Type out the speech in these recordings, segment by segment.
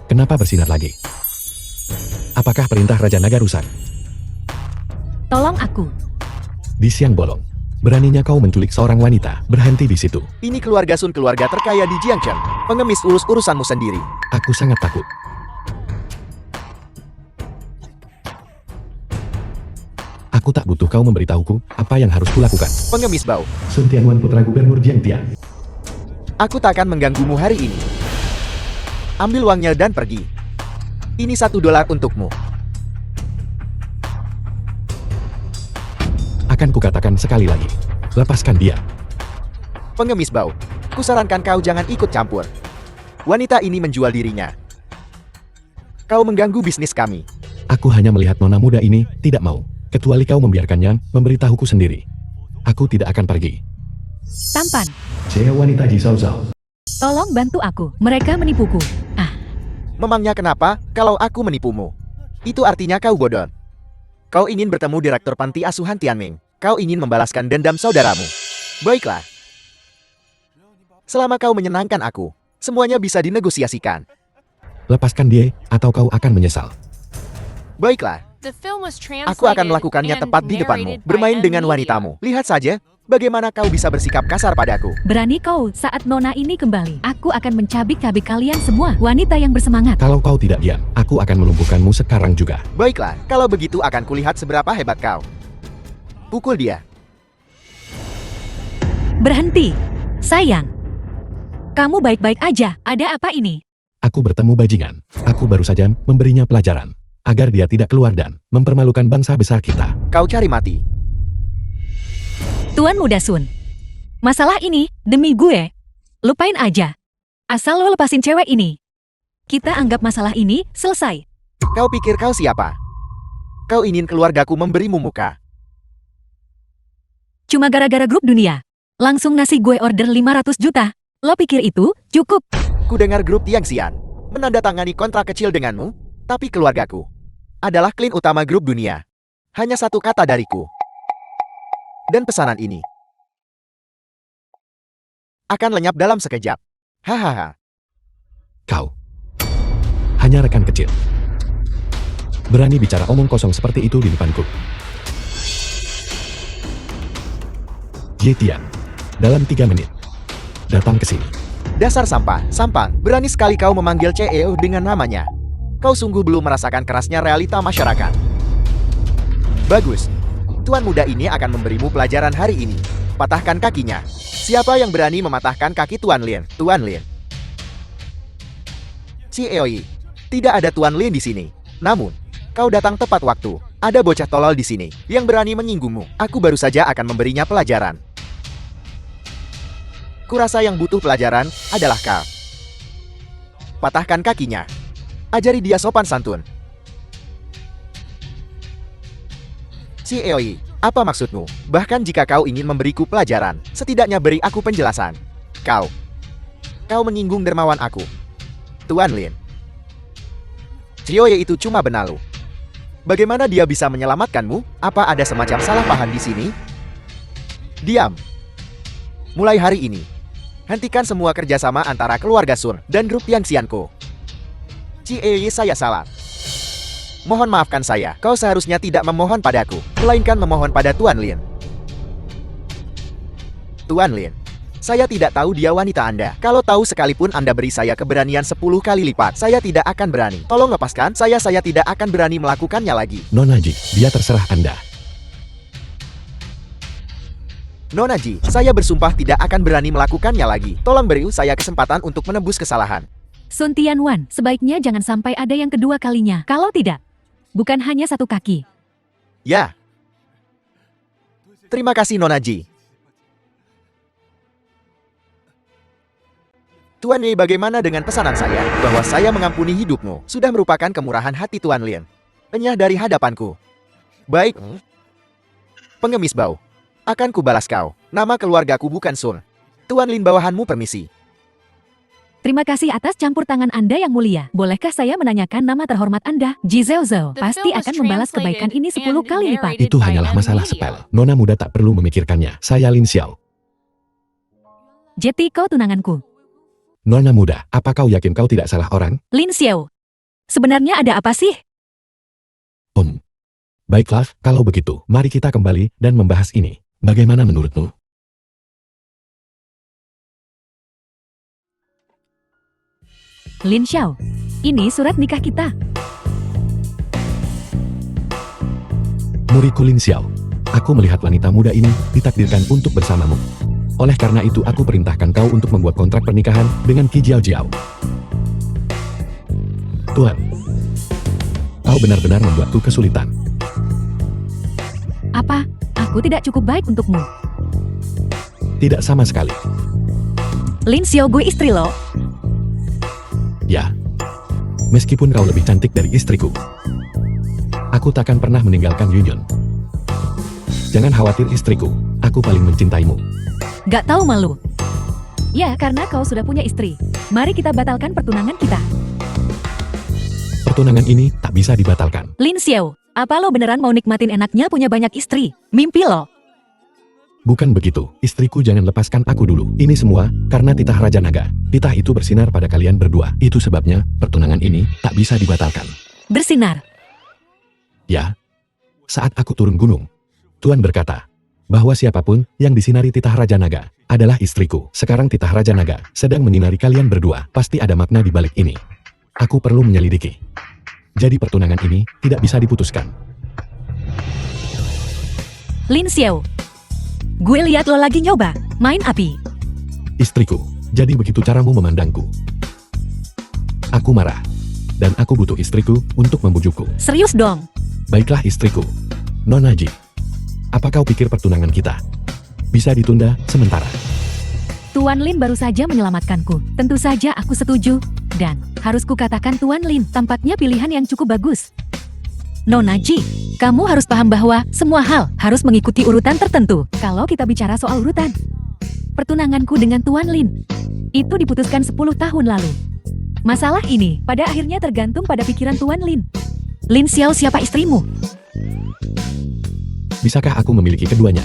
Kenapa bersinar lagi? Apakah perintah Raja Naga rusak? Tolong aku. Di siang bolong, beraninya kau menculik seorang wanita. Berhenti di situ. Ini keluarga Sun, keluarga terkaya di Jiangcheng. Pengemis, urus urusanmu sendiri. Aku sangat takut. Aku tak butuh kau memberitahuku apa yang harus kulakukan. Pengemis bau. Sun Tianwan, putra gubernur Jiangtian. Aku tak akan mengganggumu hari ini. Ambil uangnya dan pergi. Ini $1 untukmu. Akan kukatakan sekali lagi. Lepaskan dia. Pengemis bau. Kusarankan kau jangan ikut campur. Wanita ini menjual dirinya. Kau mengganggu bisnis kami. Aku hanya melihat nona muda ini, tidak mau. Kecuali kau membiarkannya memberitahuku sendiri. Aku tidak akan pergi. Tampan. Saya wanita Ji Zhao Zhao. Tolong bantu aku. Mereka menipuku. Memangnya kenapa kalau aku menipumu? Itu artinya kau bodoh. Kau ingin bertemu direktur panti asuhan Tianming. Kau ingin membalaskan dendam saudaramu. Baiklah. Selama kau menyenangkan aku, semuanya bisa dinegosiasikan. Lepaskan dia, atau kau akan menyesal. Baiklah. Aku akan melakukannya tepat di depanmu. Bermain dengan wanitamu. Lihat saja, bagaimana kau bisa bersikap kasar padaku. Berani kau saat nona ini kembali. Aku akan mencabik-cabik kalian semua. Wanita yang bersemangat. Kalau kau tidak diam, aku akan melumpuhkanmu sekarang juga. Baiklah, kalau begitu akan kulihat seberapa hebat kau. Pukul dia. Berhenti. Sayang. Kamu baik-baik aja. Ada apa ini? Aku bertemu bajingan. Aku baru saja memberinya pelajaran. Agar dia tidak keluar dan mempermalukan bangsa besar kita. Kau cari mati. Tuan Muda Sun. Masalah ini, demi gue. Lupain aja. Asal lo lepasin cewek ini. Kita anggap masalah ini selesai. Kau pikir kau siapa? Kau ingin keluargaku memberimu muka. Cuma gara-gara grup dunia. Langsung ngasih gue order 500 juta. Lo pikir itu cukup? Ku dengar grup Tiangxian menandatangani kontrak kecil denganmu, tapi keluargaku adalah klien utama grup dunia. Hanya satu kata dariku. Dan pesanan ini akan lenyap dalam sekejap. Hahaha. Kau hanya rekan kecil. Berani bicara omong kosong seperti itu di depanku. Yetian, dalam 3 menit, datang ke sini. Dasar sampah, sampang, berani sekali kau memanggil CEO dengan namanya. Kau sungguh belum merasakan kerasnya realita masyarakat. Bagus. Tuan muda ini akan memberimu pelajaran hari ini. Patahkan kakinya. Siapa yang berani mematahkan kaki Tuan Lin? Tuan Lin. CEOI. Tidak ada Tuan Lin di sini. Namun, kau datang tepat waktu. Ada bocah tolol di sini yang berani menyinggungmu. Aku baru saja akan memberinya pelajaran. Kurasa yang butuh pelajaran adalah kau. Patahkan kakinya. Ajari dia sopan santun. CEOI, apa maksudmu? Bahkan jika kau ingin memberiku pelajaran, setidaknya beri aku penjelasan. Kau menyinggung dermawan aku. Tuan Lin. CEOI itu cuma benalu. Bagaimana dia bisa menyelamatkanmu? Apa ada semacam salah paham di sini? Diam. Mulai hari ini, hentikan semua kerjasama antara keluarga Sun dan grup Tiangxianko. CEOI, saya salah. Mohon maafkan saya. Kau seharusnya tidak memohon padaku, melainkan memohon pada Tuan Lin. Tuan Lin, saya tidak tahu dia wanita Anda. Kalau tahu sekalipun Anda beri saya keberanian 10 kali lipat, saya tidak akan berani. Tolong lepaskan saya tidak akan berani melakukannya lagi. Nona Ji, dia terserah Anda. Nona Ji, saya bersumpah tidak akan berani melakukannya lagi. Tolong beri saya kesempatan untuk menebus kesalahan. Sun Tianwan, sebaiknya jangan sampai ada yang kedua kalinya. Kalau tidak, bukan hanya satu kaki. Ya. Terima kasih Nona Ji. Tuan Lin, bagaimana dengan pesanan saya? Bahwa saya mengampuni hidupmu sudah merupakan kemurahan hati Tuan Lin. Enyah dari hadapanku. Baik. Pengemis bau. Akan kubalas kau. Nama keluargaku bukan Sun. Tuan Lin, bawahanmu permisi. Terima kasih atas campur tangan Anda yang mulia. Bolehkah saya menanyakan nama terhormat Anda? Ji Zhao Zhao pasti akan membalas kebaikan ini 10 kali lipat. Itu hanyalah masalah sepele. Nona muda tak perlu memikirkannya. Saya Lin Xiao. Jeti, kau tunanganku. Nona muda, apa kau yakin kau tidak salah orang? Lin Xiao, Sebenarnya ada apa sih? Baiklah, kalau begitu, mari kita kembali dan membahas ini. Bagaimana menurutmu? Lin Xiao, ini surat nikah kita. Muridku Lin Xiao, aku melihat wanita muda ini ditakdirkan untuk bersamamu. Oleh karena itu aku perintahkan kau untuk membuat kontrak pernikahan dengan Qi Jiao Jiao. Tuan, kau benar-benar membuatku kesulitan. Apa? Aku tidak cukup baik untukmu. Tidak sama sekali. Lin Xiao, gue istri lo. Ya, meskipun kau lebih cantik dari istriku, aku takkan pernah meninggalkan Yunyon. Jangan khawatir istriku, aku paling mencintaimu. Gak tahu malu. Ya, karena kau sudah punya istri. Mari kita batalkan pertunangan kita. Pertunangan ini tak bisa dibatalkan. Lin Xiao, apa lo beneran mau nikmatin enaknya punya banyak istri? Mimpi lo. Bukan begitu, istriku jangan lepaskan aku dulu. Ini semua karena titah Raja Naga. Titah itu bersinar pada kalian berdua. Itu sebabnya pertunangan ini tak bisa dibatalkan. Bersinar. Ya, saat aku turun gunung, Tuan berkata bahwa siapapun yang disinari titah Raja Naga adalah istriku. Sekarang titah Raja Naga sedang menyinari kalian berdua. Pasti ada makna di balik ini. Aku perlu menyelidiki. Jadi pertunangan ini tidak bisa diputuskan. Lin Xiao, gue lihat lo lagi nyoba main api. Istriku, jadi begitu caramu memandangku. Aku marah. Dan aku butuh istriku untuk membujukku. Serius dong. Baiklah istriku. Nona Ji, apa kau pikir pertunangan kita bisa ditunda sementara? Tuan Lin baru saja menyelamatkanku. Tentu saja aku setuju. Dan, harus kukatakan Tuan Lin, tampaknya pilihan yang cukup bagus. Nona Ji, kamu harus paham bahwa semua hal harus mengikuti urutan tertentu. Kalau kita bicara soal urutan, pertunanganku dengan Tuan Lin itu diputuskan 10 tahun lalu. Masalah ini pada akhirnya tergantung pada pikiran Tuan Lin. Lin Xiao, siapa istrimu? Bisakah aku memiliki keduanya?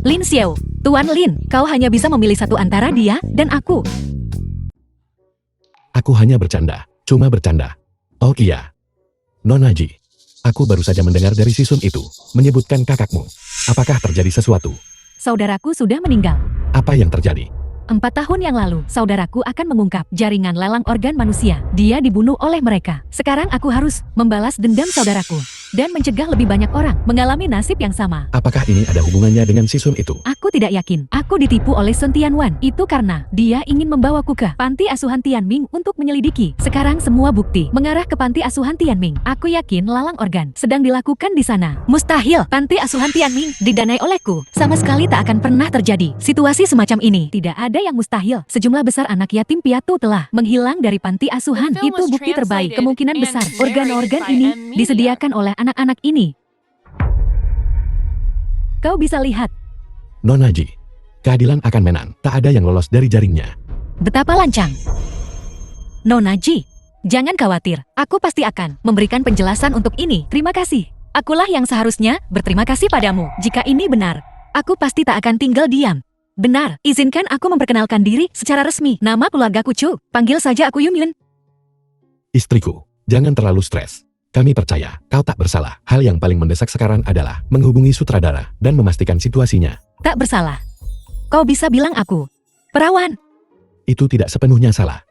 Lin Xiao, Tuan Lin, kau hanya bisa memilih satu antara dia dan aku. Aku hanya bercanda, cuma bercanda. Oh iya. Nona Ji, aku baru saja mendengar dari si Sun itu menyebutkan kakakmu. Apakah terjadi sesuatu? Saudaraku sudah meninggal. Apa yang terjadi? 4 tahun yang lalu, saudaraku akan mengungkap jaringan lelang organ manusia. Dia dibunuh oleh mereka. Sekarang aku harus membalas dendam saudaraku dan mencegah lebih banyak orang mengalami nasib yang sama. Apakah ini ada hubungannya dengan si Sun itu? Aku tidak yakin. Aku ditipu oleh Sun Tianwan. Itu karena dia ingin membawaku ke panti asuhan Tianming untuk menyelidiki. Sekarang semua bukti mengarah ke panti asuhan Tianming. Aku yakin lelang organ sedang dilakukan di sana. Mustahil panti asuhan Tianming didanai olehku. Sama sekali tak akan pernah terjadi situasi semacam ini. Tidak ada yang mustahil. Sejumlah besar anak yatim piatu telah menghilang dari panti asuhan. Itu bukti terbaik. Kemungkinan besar organ-organ ini disediakan oleh anak-anak ini. Kau bisa lihat. Nona Ji, keadilan akan menang. Tak ada yang lolos dari jaringnya. Betapa lancang. Nona Ji, jangan khawatir. Aku pasti akan memberikan penjelasan untuk ini. Terima kasih. Akulah yang seharusnya berterima kasih padamu. Jika ini benar, aku pasti tak akan tinggal diam. Benar, izinkan aku memperkenalkan diri secara resmi. Nama keluargaku Chu. Panggil saja aku Yumyun. Istriku, jangan terlalu stres. Kami percaya, kau tak bersalah. Hal yang paling mendesak sekarang adalah menghubungi sutradara dan memastikan situasinya. Tak bersalah. Kau bisa bilang aku perawan. Itu tidak sepenuhnya salah.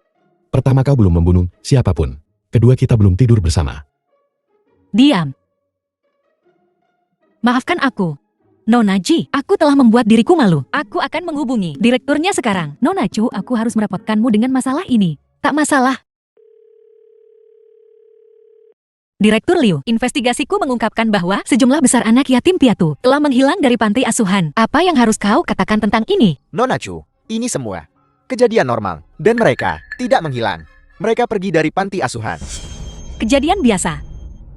Pertama, kau belum membunuh siapapun. Kedua, kita belum tidur bersama. Diam. Maafkan aku. Nona Ji, aku telah membuat diriku malu. Aku akan menghubungi direkturnya sekarang. Nona Chu, aku harus merepotkanmu dengan masalah ini. Tak masalah. Direktur Liu, investigasiku mengungkapkan bahwa sejumlah besar anak yatim piatu telah menghilang dari panti asuhan. Apa yang harus kau katakan tentang ini? Nona Chu, ini semua kejadian normal. Dan mereka tidak menghilang. Mereka pergi dari panti asuhan. Kejadian biasa.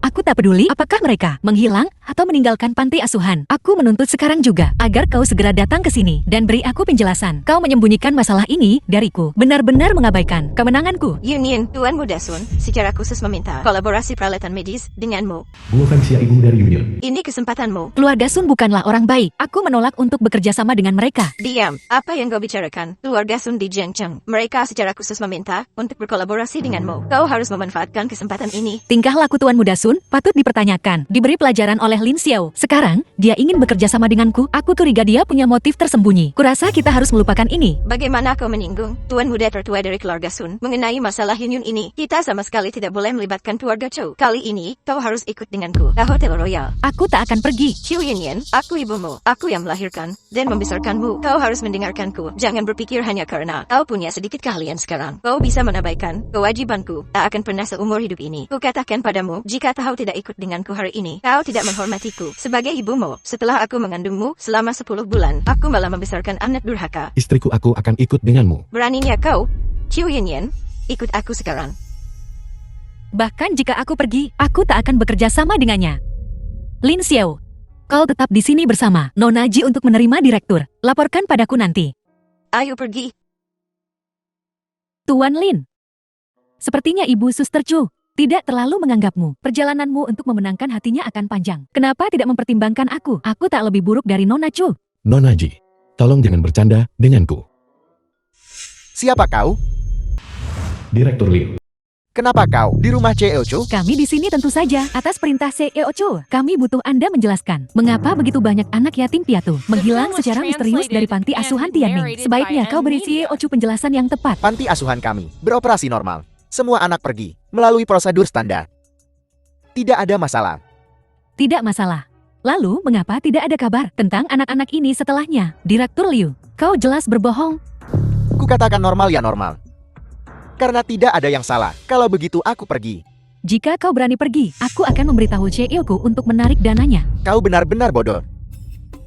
Aku tak peduli apakah mereka menghilang atau meninggalkan panti asuhan. Aku menuntut sekarang juga agar kau segera datang ke sini dan beri aku penjelasan. Kau menyembunyikan masalah ini dariku. Benar-benar mengabaikan kemenanganku. Union Tuan Muda Sun secara khusus meminta kolaborasi peralatan medis denganmu. Bukan si ibu dari Union. Ini kesempatanmu. Keluarga Sun bukanlah orang baik. Aku menolak untuk bekerja sama dengan mereka. Diam. Apa yang kau bicarakan? Keluarga Sun di Jiangcheng. Mereka secara khusus meminta untuk berkolaborasi denganmu. Kau harus memanfaatkan kesempatan ini. Tingkah laku Tuan Muda Sun patut dipertanyakan. Diberi pelajaran oleh Lin Xiao. Sekarang, dia ingin bekerja sama denganku. Aku curiga dia punya motif tersembunyi. Kurasa kita harus melupakan ini. Bagaimana kau menyinggung Tuan Muda tertua dari keluarga Sun mengenai masalah Union ini? Kita sama sekali tidak boleh melibatkan keluarga Chou. Kali ini, kau harus ikut denganku ke Hotel Royal. Aku tak akan pergi. Chu Union, aku ibumu. Aku yang melahirkan dan membesarkanmu. Kau harus mendengarkanku. Jangan berpikir hanya karena kau punya sedikit keahlian sekarang. Kau bisa menabaikan kewajibanku. Tak akan pernah seumur hidup ini. Kukatakan padamu, jika kau tidak ikut denganku hari ini, kau tidak menghormatiku. Sebagai ibumu, setelah aku mengandungmu selama 10 bulan, aku malah membesarkan anak durhaka. Istriku aku akan ikut denganmu. Beraninya kau, Chu Union, ikut aku sekarang. Bahkan jika aku pergi, aku tak akan bekerja sama dengannya. Lin Xiao, kau tetap di sini bersama Nona Ji untuk menerima direktur. Laporkan padaku nanti. Ayo pergi. Tuan Lin. Sepertinya Ibu Suster Chu tidak terlalu menganggapmu. Perjalananmu untuk memenangkan hatinya akan panjang. Kenapa tidak mempertimbangkan aku? Aku tak lebih buruk dari Nona Chu. Nona Ji, tolong jangan bercanda denganku. Siapa kau? Direktur Lin. Kenapa kau di rumah CEO Chu? Kami di sini tentu saja atas perintah CEO Chu. Kami butuh Anda menjelaskan mengapa begitu banyak anak yatim piatu menghilang secara misterius dari panti asuhan Tianming. Sebaiknya kau beri CEO Chu penjelasan yang tepat. Panti asuhan kami beroperasi normal. Semua anak pergi melalui prosedur standar. Tidak ada masalah. Tidak masalah. Lalu, mengapa tidak ada kabar tentang anak-anak ini setelahnya? Direktur Liu, kau jelas berbohong. Kukatakan normal ya normal. Karena tidak ada yang salah. Kalau begitu aku pergi. Jika kau berani pergi, aku akan memberitahu CEO-ku untuk menarik dananya. Kau benar-benar bodoh.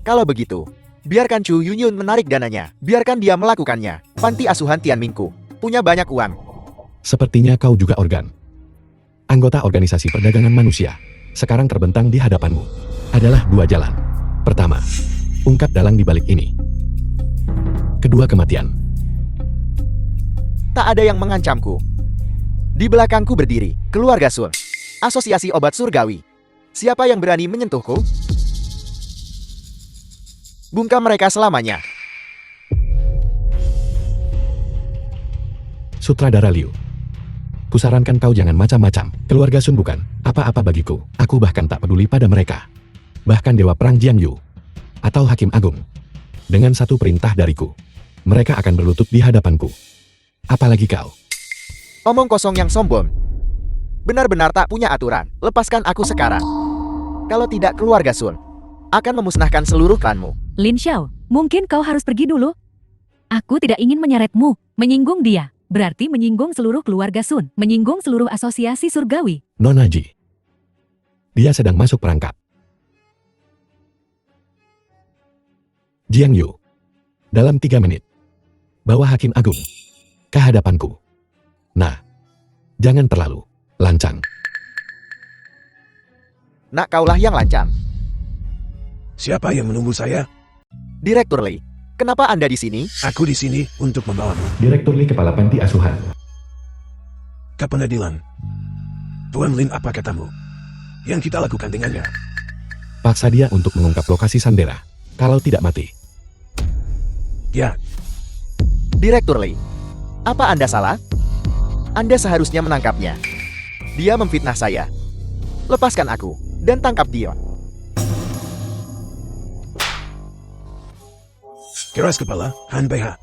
Kalau begitu, biarkan Chu Union menarik dananya. Biarkan dia melakukannya. Panti asuhan Tianmingku punya banyak uang. Sepertinya kau juga organ. Anggota organisasi perdagangan manusia. Sekarang terbentang di hadapanmu. Adalah dua jalan. Pertama, ungkap dalang di balik ini. Kedua, kematian. Tak ada yang mengancamku. Di belakangku berdiri keluarga Sun, Asosiasi Obat Surgawi. Siapa yang berani menyentuhku? Bungkam mereka selamanya. Sutradara Liu. Kusarankan kau jangan macam-macam. Keluarga Sun bukan apa-apa bagiku. Aku bahkan tak peduli pada mereka. Bahkan Dewa Perang Jiang Yu atau Hakim Agung. Dengan satu perintah dariku, mereka akan berlutut di hadapanku. Apalagi kau. Omong kosong yang sombong. Benar-benar tak punya aturan. Lepaskan aku sekarang. Kalau tidak, keluarga Sun akan memusnahkan seluruh klanmu. Lin Xiao, mungkin kau harus pergi dulu. Aku tidak ingin menyeretmu. Menyinggung dia berarti menyinggung seluruh keluarga Sun, menyinggung seluruh asosiasi surgawi. Nona Ji. Dia sedang masuk perangkap. Jiang Yu. Dalam 3 menit. Bawa Hakim Agung ke hadapanku. Nah, jangan terlalu lancang. Nak, kaulah yang lancang. Siapa yang menunggu saya? Direktur Lee, kenapa Anda di sini? Aku di sini untuk membawamu Direktur Li Kepala Panti Asuhan. ke pengadilan. Tuan Lin, apa katamu? Yang kita lakukan dengannya. Paksa dia untuk mengungkap lokasi Sandera. Kalau tidak mati. Ya, Direktur Lee, apa Anda salah? Anda seharusnya menangkapnya. Dia memfitnah saya. Lepaskan aku dan tangkap dia. keras kepala, Han BH.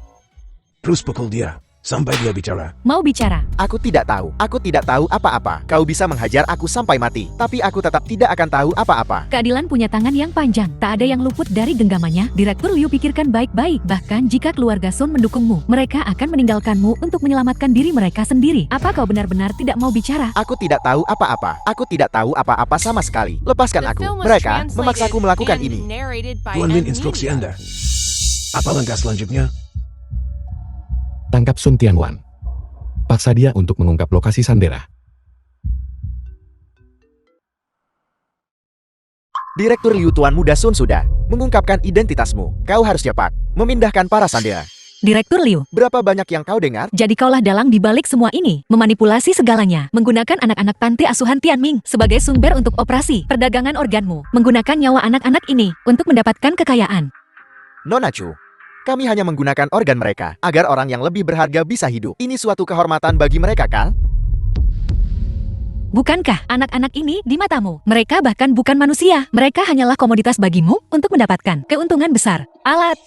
Terus pukul dia sampai dia bicara. Mau bicara? Aku tidak tahu apa-apa. Kau bisa menghajar aku sampai mati, tapi aku tetap tidak akan tahu apa-apa. Keadilan punya tangan yang panjang, tak ada yang luput dari genggamannya. Direktur Liu pikirkan baik-baik, bahkan jika keluarga Sun mendukungmu, mereka akan meninggalkanmu untuk menyelamatkan diri mereka sendiri. Apa kau benar-benar tidak mau bicara? Aku tidak tahu apa-apa. Aku tidak tahu apa-apa sama sekali. Lepaskan aku. Mereka memaksaku melakukan ini. Tuan Lin, instruksi Anda. Apa langkah selanjutnya? Tangkap Sun Tianwan. Paksa dia untuk mengungkap lokasi Sandera. Direktur Liu Tuan Muda Sun sudah mengungkapkan identitasmu. Kau harus cepat memindahkan para sandera. Direktur Liu, Berapa banyak yang kau dengar? jadi kaulah dalang di balik semua ini, memanipulasi segalanya, menggunakan anak-anak panti asuhan Tianming sebagai sumber untuk operasi perdagangan organmu, menggunakan nyawa anak-anak ini untuk mendapatkan kekayaan. Nona Chu, kami hanya menggunakan organ mereka agar orang yang lebih berharga bisa hidup. Ini suatu kehormatan bagi mereka, kan? Bukankah anak-anak ini di matamu? Mereka bahkan bukan manusia. Mereka hanyalah komoditas bagimu untuk mendapatkan keuntungan besar. Alat.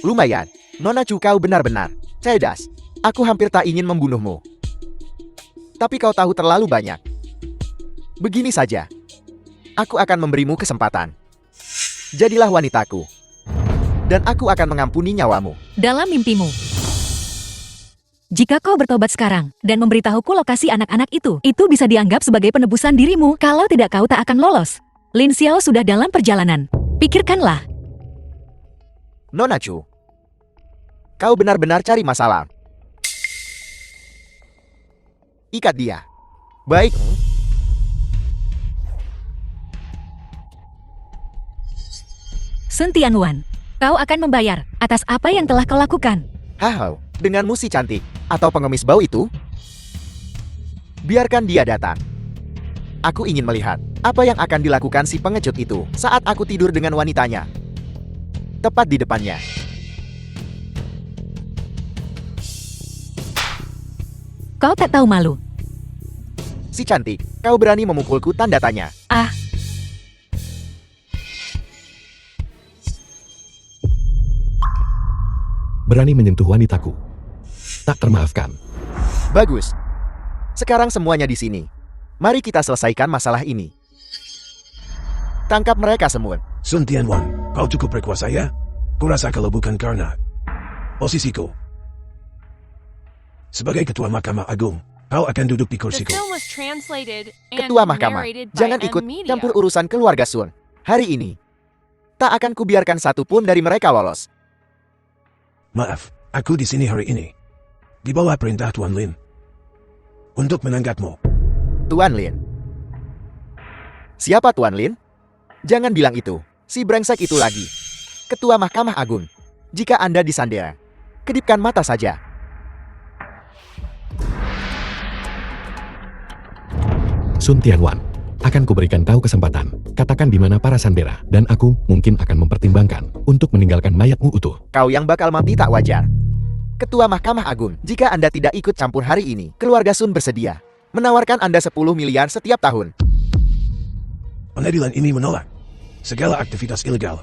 Lumayan. Nona Chu, kau benar-benar cerdas. Aku hampir tak ingin membunuhmu. Tapi kau tahu terlalu banyak. Begini saja. Aku akan memberimu kesempatan. Jadilah wanitaku. Dan aku akan mengampuni nyawamu. Dalam mimpimu. Jika kau bertobat sekarang dan memberitahuku lokasi anak-anak itu bisa dianggap sebagai penebusan dirimu. Kalau tidak, kau tak akan lolos. Lin Xiao sudah dalam perjalanan. Pikirkanlah. Nona Chu, kau benar-benar cari masalah. Ikat dia. Baik. Sun Tianwan, kau akan membayar atas apa yang telah kau lakukan. Hahau, denganmu si cantik atau pengemis bau itu? Biarkan dia datang. Aku ingin melihat apa yang akan dilakukan si pengecut itu saat aku tidur dengan wanitanya. Tepat di depannya. Kau tak tahu malu. Si cantik, kau berani memukulku? Tanda tanya. Ah, Berani menyentuh wanitaku. Tak termaafkan. Bagus. Sekarang semuanya di sini. Mari kita selesaikan masalah ini. Tangkap mereka semua. Sun Tianwan, kau cukup berkuasa ya? Kurasa kalau bukan karena posisiku sebagai Ketua Mahkamah Agung, kau akan duduk di The kursiku. film was translated and Ketua Mahkamah, narrated by jangan ikut N-Media. campur urusan keluarga Sun. Hari ini, tak akan kubiarkan satu pun dari mereka lolos. Maaf, aku di sini hari ini di bawah perintah Tuan Lin untuk menanggapmu. Tuan Lin. Siapa Tuan Lin? Jangan bilang itu. Si brengsek itu lagi. Ketua Mahkamah Agung. Jika Anda disandera, kedipkan mata saja. Sun Tianwan, akan kuberikan tahu kesempatan. Katakan di mana para sandera, dan aku mungkin akan mempertimbangkan untuk meninggalkan mayatmu utuh. Kau yang bakal mati tak wajar. Ketua Mahkamah Agung, jika Anda tidak ikut campur hari ini, keluarga Sun bersedia menawarkan Anda 10 miliar setiap tahun. Pengadilan ini menolak segala aktivitas ilegal.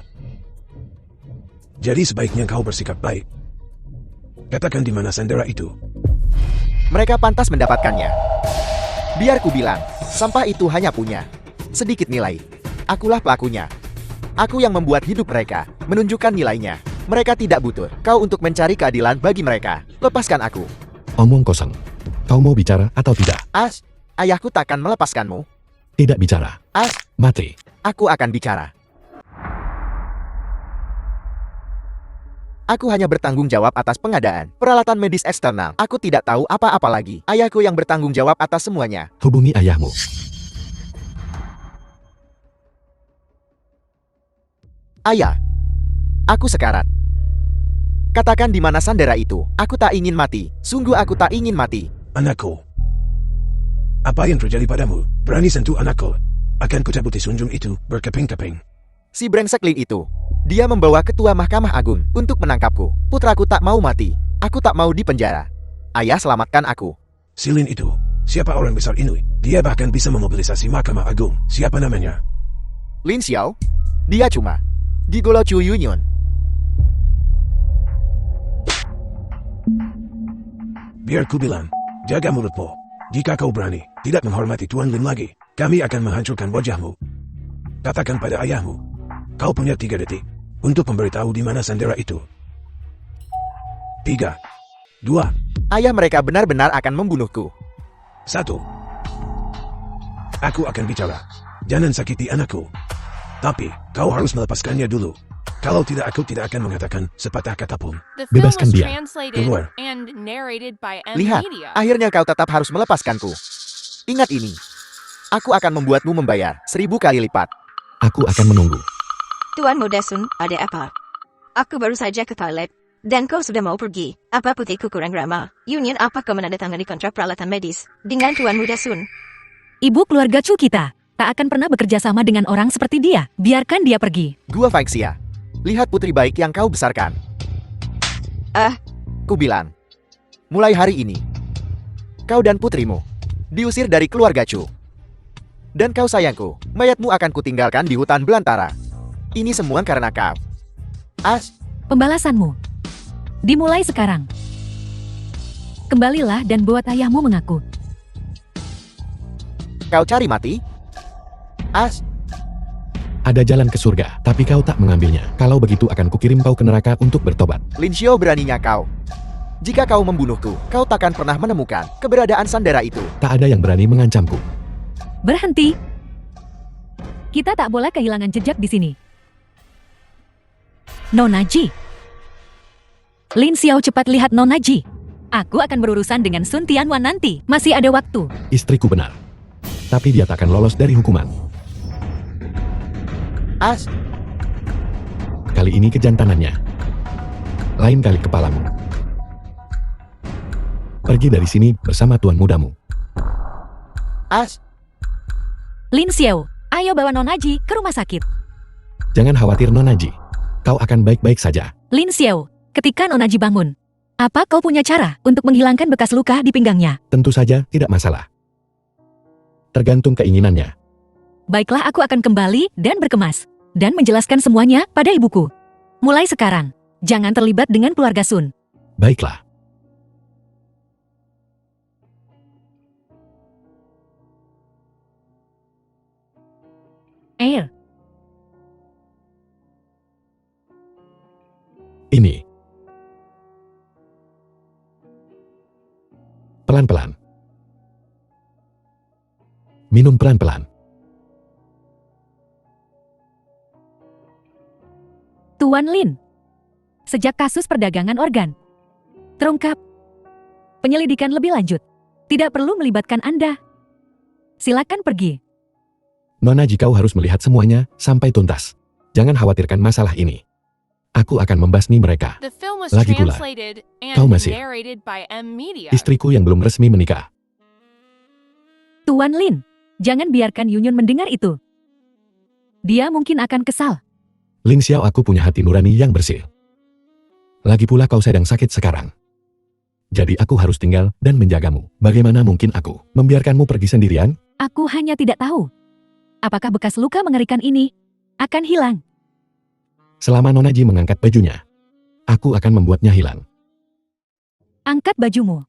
Jadi sebaiknya kau bersikap baik. Katakan di mana sandera itu. Mereka pantas mendapatkannya. Biar ku bilang, sampah itu hanya punya sedikit nilai. Akulah pelakunya. Aku yang membuat hidup mereka, menunjukkan nilainya. Mereka tidak butuh kau untuk mencari keadilan bagi mereka. Lepaskan aku. Omong kosong. Kau mau bicara atau tidak? As, ayahku takkan melepaskanmu. Tidak bicara. As, Mati. aku akan bicara. Aku hanya bertanggung jawab atas pengadaan peralatan medis eksternal. Aku tidak tahu apa-apa lagi. Ayahku yang bertanggung jawab atas semuanya. Hubungi ayahmu. Ayah, aku sekarat. Katakan di mana sandera itu. Aku tak ingin mati. Sungguh aku tak ingin mati. Anakku, apa yang terjadi padamu? Berani sentuh anakku? Akan kucabuti sunjung itu berkeping-keping. Si brengsek Lin itu, dia membawa Ketua Mahkamah Agung untuk menangkapku. Putraku tak mau mati. Aku tak mau dipenjara. Ayah, selamatkan aku. Silin itu, siapa orang besar ini? Dia bahkan bisa memobilisasi Mahkamah Agung. Siapa namanya? Lin Xiao? Dia cuma di Golo Chu Yunyun. Biar ku bilang, jaga mulutmu. Jika kau berani tidak menghormati Tuan Lin lagi, kami akan menghancurkan wajahmu. Katakan pada ayahmu, kau punya 3 detik untuk memberitahu di mana sandera itu. 3, 2, Ayah, mereka benar-benar akan membunuhku. 1. Aku akan bicara. Jangan sakiti anakku. Tapi, kau harus melepaskannya dulu. Kalau tidak, aku tidak akan mengatakan sepatah kata pun. The film Bebaskan was dia. translated Keluar. and narrated by Lihat, N-Media. akhirnya kau tetap harus melepaskanku. Ingat ini. Aku akan membuatmu membayar 1000 kali lipat. Aku akan menunggu. Tuan Muda Sun, ada apa? Aku baru saja ke toilet. Dan kau sudah mau pergi. Apa putihku kurang ramah? Union apa kau menandatangani kontrak peralatan medis dengan Tuan Muda Sun? Ibu keluarga Chu kita tak akan pernah bekerja sama dengan orang seperti dia. Biarkan dia pergi. Gua Fangxia. Lihat putri baik yang kau besarkan. Ku bilang. Mulai hari ini, kau dan putrimu diusir dari keluarga Chu. Dan kau sayangku, mayatmu akan kutinggalkan di hutan belantara. Ini semua karena kau. Pembalasanmu dimulai sekarang. Kembalilah dan buat ayahmu mengaku. Kau cari mati? Ada jalan ke surga, tapi kau tak mengambilnya. Kalau begitu akan kukirim kau ke neraka untuk bertobat. Lin Xiao, beraninya kau. Jika kau membunuhku, kau takkan pernah menemukan keberadaan Sandera itu. Tak ada yang berani mengancamku. Berhenti. Kita tak boleh kehilangan jejak di sini. Nona Ji. Lin Xiao, cepat lihat Nona Ji. Aku akan berurusan dengan Sun Tianwan nanti. Masih ada waktu. Istriku benar. Tapi dia tak akan lolos dari hukuman. Kali ini kejantanannya. Lain kali kepalamu. Pergi dari sini bersama tuan mudamu. Lin Xiao, ayo bawa Nona Ji ke rumah sakit. Jangan khawatir Nona Ji. Kau akan baik-baik saja. Lin Xiao, ketika Nona Ji bangun, apa kau punya cara untuk menghilangkan bekas luka di pinggangnya? Tentu saja tidak masalah. Tergantung keinginannya. Baiklah, aku akan kembali dan berkemas. Dan menjelaskan semuanya pada ibuku. Mulai sekarang, jangan terlibat dengan keluarga Sun. Baiklah. Air. Ini. Pelan-pelan. Minum pelan-pelan. Tuan Lin. Sejak kasus perdagangan organ terungkap, penyelidikan lebih lanjut tidak perlu melibatkan Anda. Silakan pergi. Nona Ji, kau harus melihat semuanya sampai tuntas. Jangan khawatirkan masalah ini. Aku akan membasmi mereka. The film was Lagi pula, translated kau and masih narrated by M Media. istriku yang belum resmi menikah. Tuan Lin, jangan biarkan Yunyun mendengar itu. Dia mungkin akan kesal. Lin Xiao, aku punya hati nurani yang bersih. Lagi pula kau sedang sakit sekarang. Jadi aku harus tinggal dan menjagamu. Bagaimana mungkin aku membiarkanmu pergi sendirian? Aku hanya tidak tahu. Apakah bekas luka mengerikan ini akan hilang? Selama Nona Ji mengangkat bajunya, aku akan membuatnya hilang. Angkat bajumu.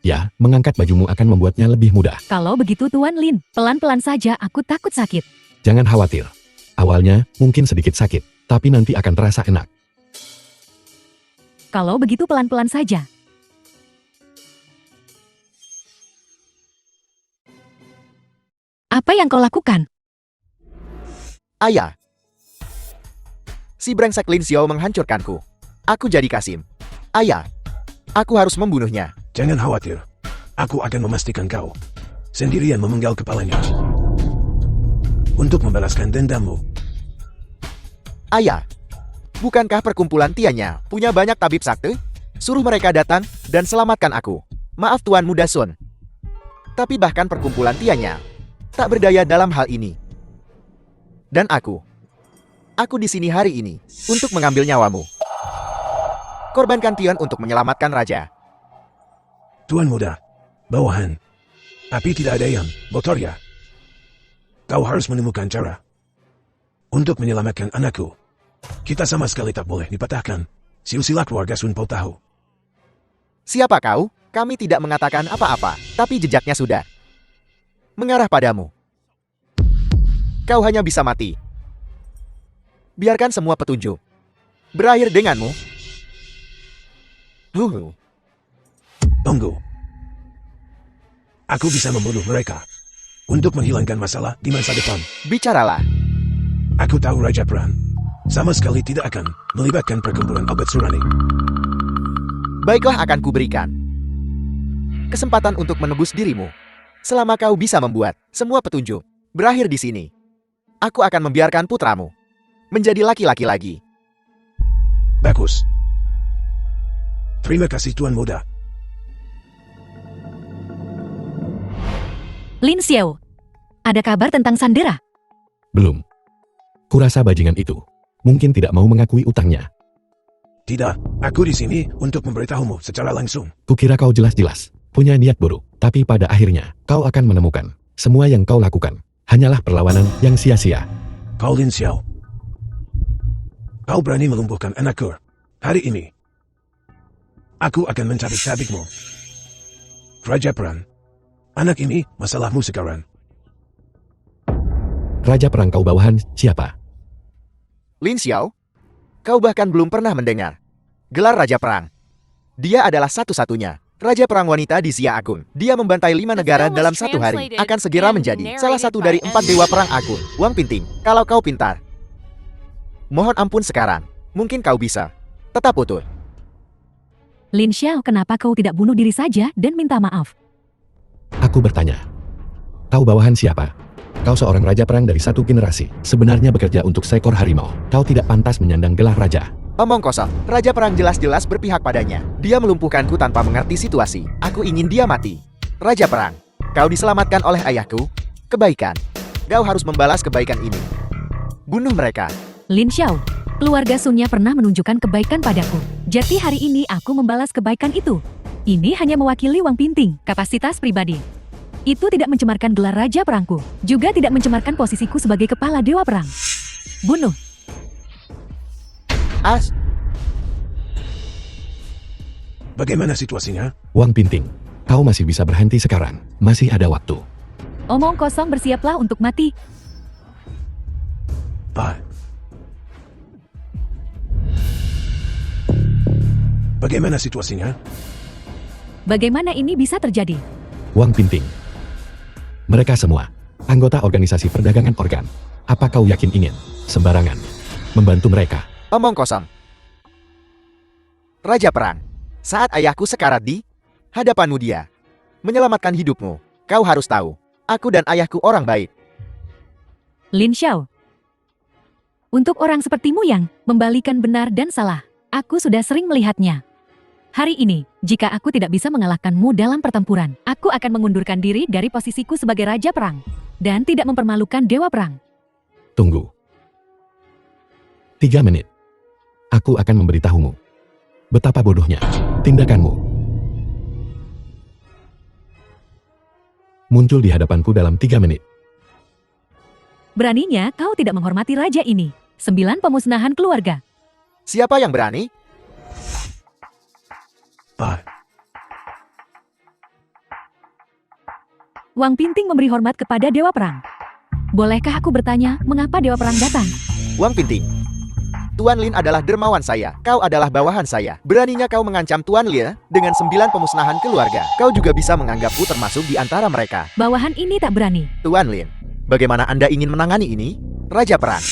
Ya, mengangkat bajumu akan membuatnya lebih mudah. Kalau begitu Tuan Lin, pelan-pelan saja, aku takut sakit. Jangan khawatir. Awalnya mungkin sedikit sakit, tapi nanti akan terasa enak. Kalau begitu pelan-pelan saja. Apa yang kau lakukan? Ayah. Si brengsek Lin Xiao menghancurkanku. Aku jadi Kasim. Ayah. Aku harus membunuhnya. Jangan khawatir. Aku akan memastikan kau sendirian memenggal kepalanya. Untuk membalaskan dendammu. Ayah. Bukankah perkumpulan Tianya punya banyak tabib sakti? Suruh mereka datang dan selamatkan aku. Maaf Tuan Muda Sun. Tapi bahkan perkumpulan Tianya tak berdaya dalam hal ini. Dan aku di sini hari ini untuk mengambil nyawamu. Korbankan Tian untuk menyelamatkan raja. Tuan Muda, bawahan. Tapi tidak ada yang bocor ya. Kau harus menemukan cara untuk menyelamatkan anakku. Kita sama sekali tak boleh dipatahkan. Silsilah keluarga Sun Po tahu. Siapa kau? Kami tidak mengatakan apa-apa, tapi jejaknya sudah mengarah padamu. Kau hanya bisa mati. Biarkan semua petunjuk berakhir denganmu. Tunggu. Aku bisa membunuh mereka untuk menghilangkan masalah di masa depan. Bicaralah. Aku tahu Raja Pran sama sekali tidak akan melibatkan perkumpulan obat surani. Baiklah, akan kuberikan kesempatan untuk menebus dirimu. Selama kau bisa membuat semua petunjuk berakhir di sini. aku akan membiarkan putramu menjadi laki-laki lagi. Bagus. Terima kasih Tuan Muda. Lin Xiao, ada kabar tentang Sandera? Belum. Kurasa bajingan itu mungkin tidak mau mengakui utangnya. Tidak, aku di sini untuk memberitahumu secara langsung. Kukira kau jelas-jelas punya niat buruk, tapi pada akhirnya kau akan menemukan semua yang kau lakukan hanyalah perlawanan yang sia-sia. Kau Lin Xiao. Kau berani melumpuhkan anakku. Hari ini, aku akan mencabik-cabikmu. Raja Perang. Anak ini masalahmu sekarang. Raja Perang kau bawahan siapa? Lin Xiao, kau bahkan belum pernah mendengar gelar Raja Perang. Dia adalah satu-satunya Raja Perang wanita di Xia Agung. Dia membantai 5 negara dalam 1 hari. Akan segera menjadi salah satu dari 4 dewa perang agung. Wang Pinting, kalau kau pintar. Mohon ampun sekarang. Mungkin kau bisa. Tetap utuh. Lin Xiao, kenapa kau tidak bunuh diri saja dan minta maaf? Aku bertanya. Kau bawahan siapa? Kau seorang raja perang dari satu generasi. Sebenarnya bekerja untuk seekor harimau. Kau tidak pantas menyandang gelar raja. Omong kosong. Raja Perang jelas-jelas berpihak padanya. Dia melumpuhkanku tanpa mengerti situasi. Aku ingin dia mati. Raja Perang, kau diselamatkan oleh ayahku. Kebaikan. Kau harus membalas kebaikan ini. Bunuh mereka. Lin Xiao, keluarga Sunnya pernah menunjukkan kebaikan padaku. Jadi hari ini aku membalas kebaikan itu. Ini hanya mewakili Wang Pinting, kapasitas pribadi. Itu tidak mencemarkan gelar Raja Perangku. Juga tidak mencemarkan posisiku sebagai kepala Dewa Perang. Bunuh. As, Bagaimana situasinya? Wang Pinting, kau masih bisa berhenti sekarang. Masih ada waktu. Omong kosong, bersiaplah untuk mati. Bagaimana situasinya? Bagaimana ini bisa terjadi? Wang Pinting. Mereka semua anggota organisasi perdagangan organ. Apa kau yakin ingin sembarangan membantu mereka? omong kosong. Raja Perang, saat ayahku sekarat di hadapanmu dia menyelamatkan hidupmu. Kau harus tahu, aku dan ayahku orang baik. Lin Xiao, untuk orang sepertimu yang membalikan benar dan salah, aku sudah sering melihatnya. Hari ini, jika aku tidak bisa mengalahkanmu dalam pertempuran, aku akan mengundurkan diri dari posisiku sebagai Raja Perang dan tidak mempermalukan Dewa Perang. Tunggu. 3 menit. Aku akan memberitahumu betapa bodohnya tindakanmu. Muncul di hadapanku dalam 3 menit. Beraninya kau tidak menghormati raja ini. 9 pemusnahan keluarga. Siapa yang berani? Wang Pinting memberi hormat kepada Dewa Perang. Bolehkah aku bertanya, mengapa Dewa Perang datang? Wang Pinting, Tuan Lin adalah dermawan saya. Kau adalah bawahan saya. Beraninya kau mengancam Tuan Lin dengan 9 pemusnahan keluarga. Kau juga bisa menganggapku termasuk di antara mereka. Bawahan ini tak berani. Tuan Lin, bagaimana Anda ingin menangani ini? Raja Perang.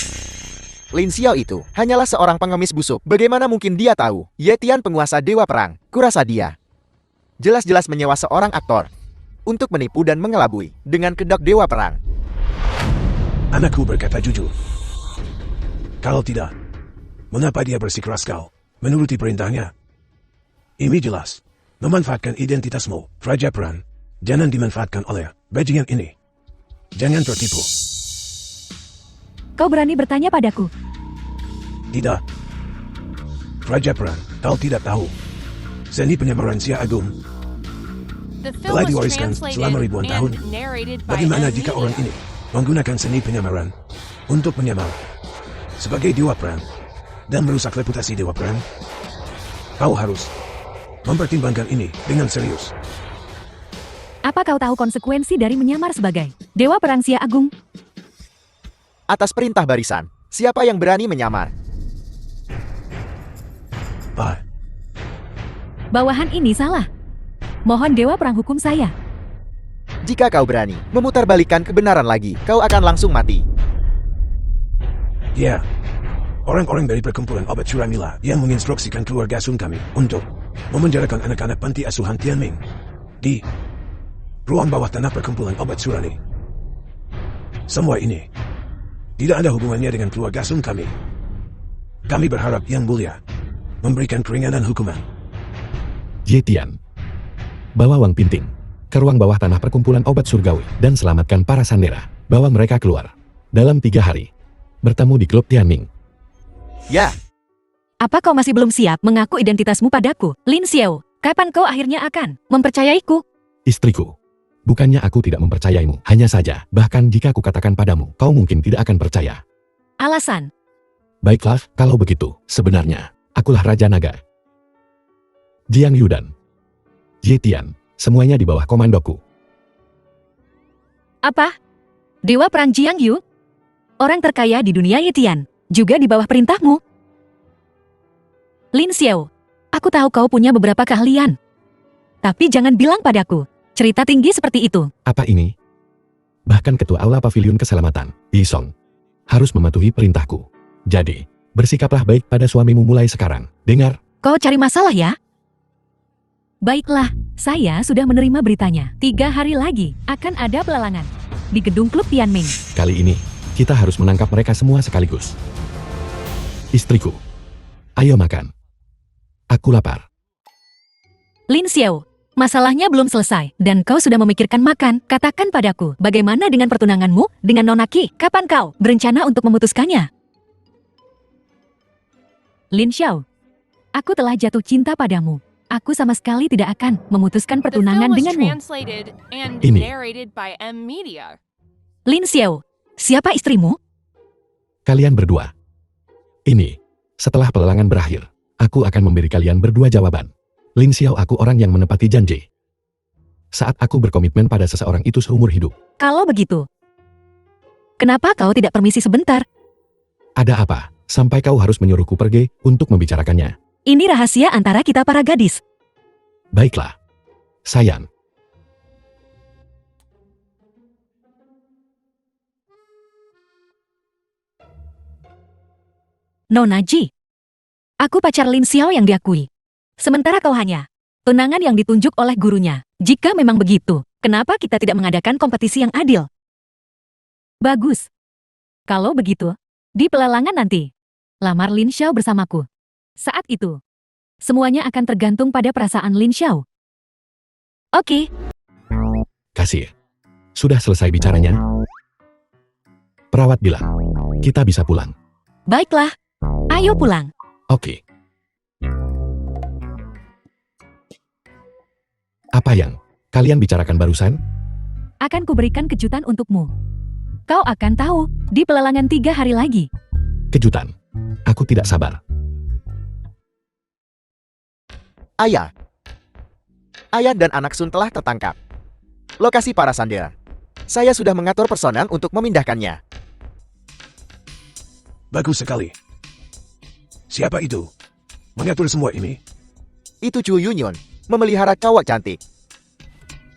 Lin Xiao itu hanyalah seorang pengemis busuk. Bagaimana mungkin dia tahu Ye Tian penguasa Dewa Perang? Kurasa dia jelas-jelas menyewa seorang aktor untuk menipu dan mengelabui dengan kedok Dewa Perang. Anakku berkata jujur. Kalau tidak, mengapa dia bersikeras kau menuruti perintahnya? Ini jelas memanfaatkan identitasmu, Raja Perang. Jangan dimanfaatkan oleh bajingan ini. Jangan tertipu. Kau berani bertanya padaku? Tidak. Raja Perang, kau tidak tahu. Seni penyamaran Xia Agung The film telah was diwariskan translated selama ribuan tahun. and narrated by Bagaimana Ed jika Mead. orang ini menggunakan seni penyamaran untuk menyamar sebagai Dewa Perang dan merusak reputasi Dewa Perang? Kau harus mempertimbangkan ini dengan serius. Apa kau tahu konsekuensi dari menyamar sebagai Dewa Perang Xia Agung? Atas perintah barisan, siapa yang berani menyamar? Bawahan ini salah. Mohon Dewa Perang hukum saya. Jika kau berani memutarbalikkan kebenaran lagi, kau akan langsung mati. Ya, orang-orang dari perkumpulan obat Suramila yang menginstruksikan keluarga Sun kami untuk memenjarakan anak-anak panti asuhan Tianming di ruang bawah tanah perkumpulan obat Surani. Semua ini Tidak ada hubungannya dengan keluarga Sun kami. Kami berharap Yang Mulia memberikan keringanan hukuman. Jetian. Bawa Wang Pinting ke ruang bawah tanah perkumpulan obat surgawi dan selamatkan para sandera. Bawa mereka keluar. Dalam 3 hari. Bertemu di klub Tianming. Ya, Apa kau masih belum siap mengaku identitasmu padaku? Lin Xiao, kapan kau akhirnya akan mempercayaiku? Istriku. Bukannya aku tidak mempercayaimu. Hanya saja, bahkan jika aku katakan padamu, kau mungkin tidak akan percaya. Alasan, Baiklah, kalau begitu, sebenarnya, akulah Raja Naga. Jiang Yudan. Jetian, semuanya di bawah komandoku. apa? Dewa Perang Jiang Yu? Orang terkaya di dunia Yetian, juga di bawah perintahmu? Lin Xiao, aku tahu kau punya beberapa keahlian. Tapi jangan bilang padaku, cerita tinggi seperti itu. Apa ini? Bahkan ketua aula pavilion keselamatan, Yi Song, harus mematuhi perintahku. Jadi, bersikaplah baik pada suamimu mulai sekarang. Dengar? Kau cari masalah ya? Baiklah, saya sudah menerima beritanya. 3 hari lagi akan ada pelelangan di gedung klub Tianming. Kali ini, kita harus menangkap mereka semua sekaligus. Istriku, ayo makan. Aku lapar. Lin Xiao, masalahnya belum selesai dan kau sudah memikirkan makan. Katakan padaku, bagaimana dengan pertunanganmu dengan Nona Qi? Kapan kau berencana untuk memutuskannya? Lin Xiao, aku telah jatuh cinta padamu. Aku sama sekali tidak akan memutuskan The pertunangan film was denganmu. translated and Ini. narrated by M Media. Lin Xiao, siapa istrimu? Kalian berdua. Ini, setelah pelelangan berakhir, aku akan memberi kalian berdua jawaban. Lin Xiao, aku orang yang menepati janji. Saat aku berkomitmen pada seseorang itu seumur hidup. Kalau begitu, kenapa kau tidak permisi sebentar? Ada apa, sampai kau harus menyuruhku pergi untuk membicarakannya? Ini rahasia antara kita para gadis. Baiklah. Sayang. Nona Ji, aku pacar Lin Xiao yang diakui. Sementara kau hanya tunangan yang ditunjuk oleh gurunya. Jika memang begitu, kenapa kita tidak mengadakan kompetisi yang adil? Bagus. Kalau begitu, di pelelangan nanti, lamar Lin Xiao bersamaku. Saat itu, semuanya akan tergantung pada perasaan Lin Xiao. Oke, Kasih. Sudah selesai bicaranya? Perawat bilang, kita bisa pulang. baiklah. Ayo pulang. Oke. Apa yang kalian bicarakan barusan? Akan kuberikan kejutan untukmu. Kau akan tahu di pelelangan 3 hari lagi. Kejutan. Aku tidak sabar. ayah. Ayah dan anak Sun telah tertangkap. Lokasi para sandera. Saya sudah mengatur personel untuk memindahkannya. Bagus sekali. Siapa itu? Mengatur semua ini? Itu Chu Yunyon, memelihara kawak cantik.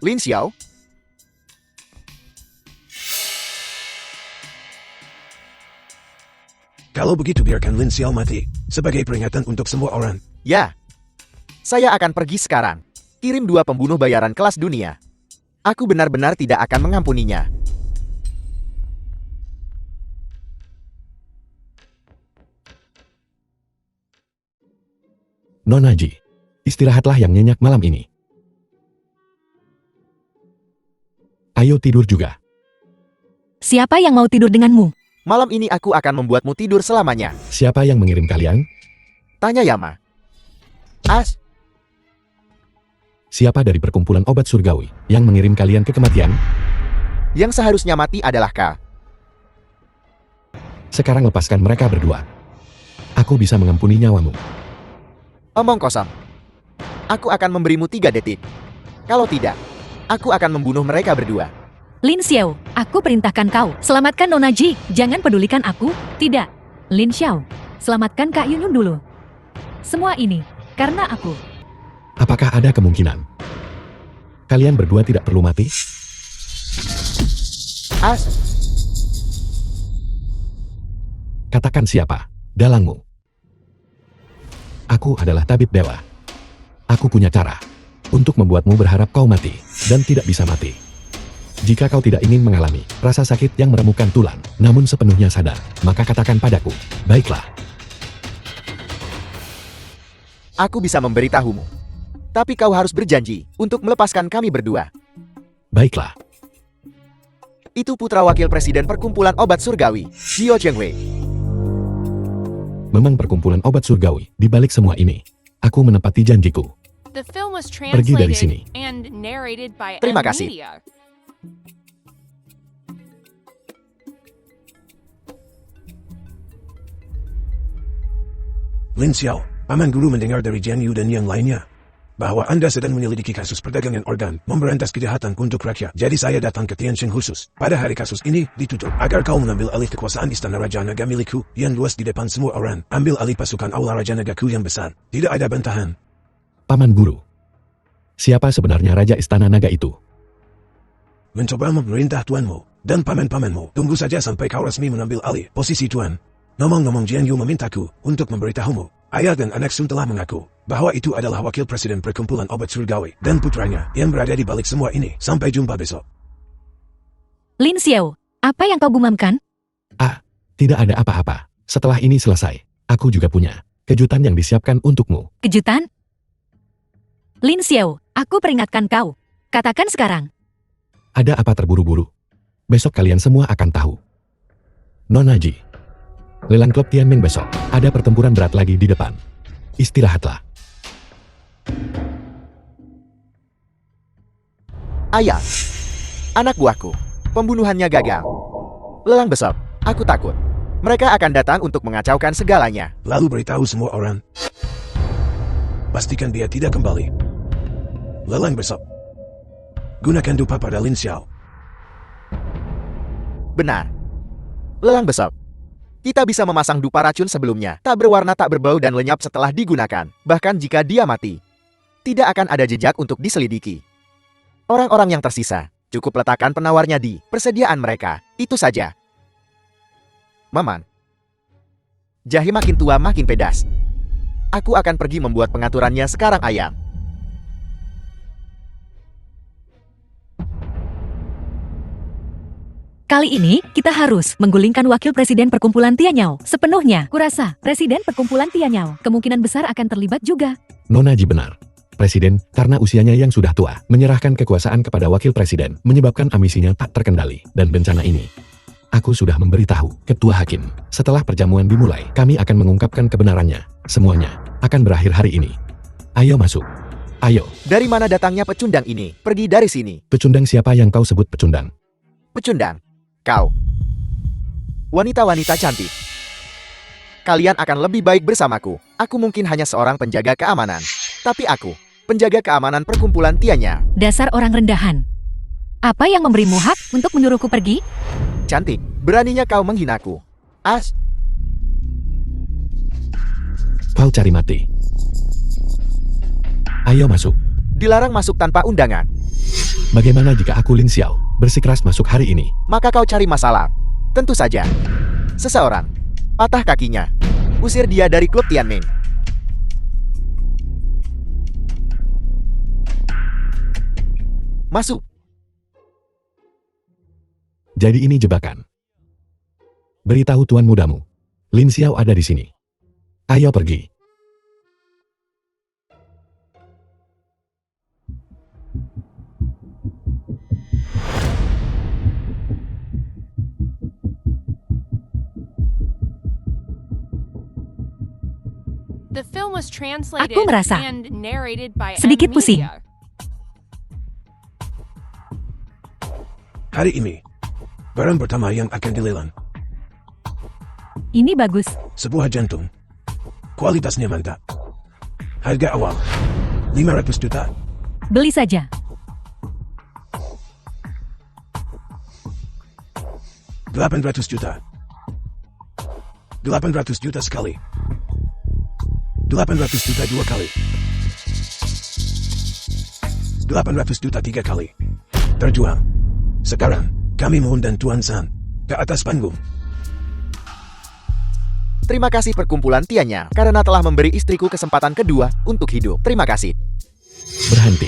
Lin Xiao, Kalau begitu biarkan Lin Xiao mati, sebagai peringatan untuk semua orang. ya. Saya akan pergi sekarang. Kirim 2 pembunuh bayaran kelas dunia. Aku benar-benar tidak akan mengampuninya. Nona Ji, istirahatlah yang nyenyak malam ini. Ayo tidur juga. Siapa yang mau tidur denganmu? Malam ini aku akan membuatmu tidur selamanya. Siapa yang mengirim kalian? Tanya Yama. As, Siapa dari perkumpulan obat surgawi yang mengirim kalian ke kematian? yang seharusnya mati adalah Ka. Sekarang lepaskan mereka berdua. Aku bisa mengampuni nyawamu. Omong kosong. Aku akan memberimu 3 detik. Kalau tidak, aku akan membunuh mereka berdua. Lin Xiao, aku perintahkan kau, selamatkan Nona Ji. Jangan pedulikan aku. Tidak. Lin Xiao, selamatkan Kak Yunun dulu. Semua ini, karena aku. Apakah ada kemungkinan kalian berdua tidak perlu mati? As, Katakan siapa dalangmu. Aku adalah tabib dewa. Aku punya cara untuk membuatmu berharap kau mati dan tidak bisa mati. Jika kau tidak ingin mengalami rasa sakit yang meremukkan tulang, namun sepenuhnya sadar, maka katakan padaku, baiklah. Aku bisa memberitahumu. Tapi kau harus berjanji untuk melepaskan kami berdua. Baiklah. Itu putra wakil presiden perkumpulan obat surgawi, Xiao Zhengwei. Memang perkumpulan obat surgawi di balik semua ini. Aku menepati janjiku. The film was Pergi dari sini. translated and narrated by Terima M kasih. Media. Lin Xiao, Paman Guru mendengar dari Jian Yu dan yang lainnya bahwa Anda sedang menyelidiki kasus perdagangan organ, memberantas kejahatan untuk rakyat. Jadi saya datang ke Tianxing khusus. Pada hari kasus ini ditutup agar kau mengambil alih kekuasaan Istana Raja Naga milikku yang luas di depan semua orang. Ambil alih pasukan Aula Raja Nagaku yang besar. Tidak ada bantahan. Paman Guru. Siapa sebenarnya Raja Istana Naga itu? Mencoba memerintah tuanmu dan paman-pamanmu. Tunggu saja sampai kau resmi mengambil alih posisi tuan. Ngomong-ngomong, Jian Yu memintaku untuk memberitahumu. Ayah dan anak Sun telah mengaku bahwa itu adalah wakil presiden perkumpulan obat surgawi dan putranya yang berada di balik semua ini. Sampai jumpa besok. Lin Xiao, apa yang kau gumamkan? Tidak ada apa-apa. Setelah ini selesai, aku juga punya kejutan yang disiapkan untukmu. Kejutan? Lin Xiao, aku peringatkan kau. Katakan sekarang. Ada apa terburu-buru? Besok kalian semua akan tahu. Nona Ji. Lelang klub Tianming besok. Ada pertempuran berat lagi di depan. Istirahatlah. Ayah, anak buahku, pembunuhannya gagal. Lelang besok, aku takut. Mereka akan datang untuk mengacaukan segalanya. Lalu beritahu semua orang. Pastikan dia tidak kembali. Lelang besok. Gunakan dupa pada Lin Xiao. Benar. Lelang besok. Kita bisa memasang dupa racun sebelumnya, tak berwarna, tak berbau dan lenyap setelah digunakan. Bahkan jika dia mati, tidak akan ada jejak untuk diselidiki. Orang-orang yang tersisa, cukup letakkan penawarnya di persediaan mereka. Itu saja. Maman. Jahe makin tua makin pedas. Aku akan pergi membuat pengaturannya sekarang, ayam. Kali ini, kita harus menggulingkan wakil presiden perkumpulan Tianyao sepenuhnya. Kurasa, presiden perkumpulan Tianyao kemungkinan besar akan terlibat juga. Nona Ji benar. Presiden, karena usianya yang sudah tua, menyerahkan kekuasaan kepada wakil presiden, menyebabkan ambisinya tak terkendali. Dan bencana ini, aku sudah memberitahu Ketua Hakim. Setelah perjamuan dimulai, kami akan mengungkapkan kebenarannya. Semuanya akan berakhir hari ini. Ayo masuk. Ayo. Dari mana datangnya pecundang ini? Pergi dari sini. Pecundang siapa yang kau sebut pecundang? Pecundang. Kau. Wanita-wanita cantik. Kalian akan lebih baik bersamaku. Aku mungkin hanya seorang penjaga keamanan. Tapi aku, penjaga keamanan perkumpulan Tianya. Dasar orang rendahan. Apa yang memberimu hak untuk menyuruhku pergi? Cantik, beraninya kau menghinaku. Kau cari mati. Ayo masuk. Dilarang masuk tanpa undangan. Bagaimana jika aku Lin Xiao bersikeras masuk hari ini? Maka kau cari masalah. Tentu saja. Seseorang. Patah kakinya. Usir dia dari klub Tianming. Masuk. Jadi ini jebakan. Beritahu tuan mudamu. Lin Xiao ada di sini. Ayo pergi. The film was translated Aku merasa and narrated by sedikit M pusing. Media. Hari ini, barang pertama yang akan dilelang. Ini bagus. Sebuah jantung. Kualitasnya mantap. Harga awal, 500 juta. Beli saja. 800 juta. 800 juta sekali. 800 juta dua kali. 800 juta tiga kali. Terjual. Sekarang, kami mengundang Tuan San ke atas panggung. Terima kasih perkumpulan Tianya karena telah memberi istriku kesempatan kedua untuk hidup. Terima kasih. Berhenti.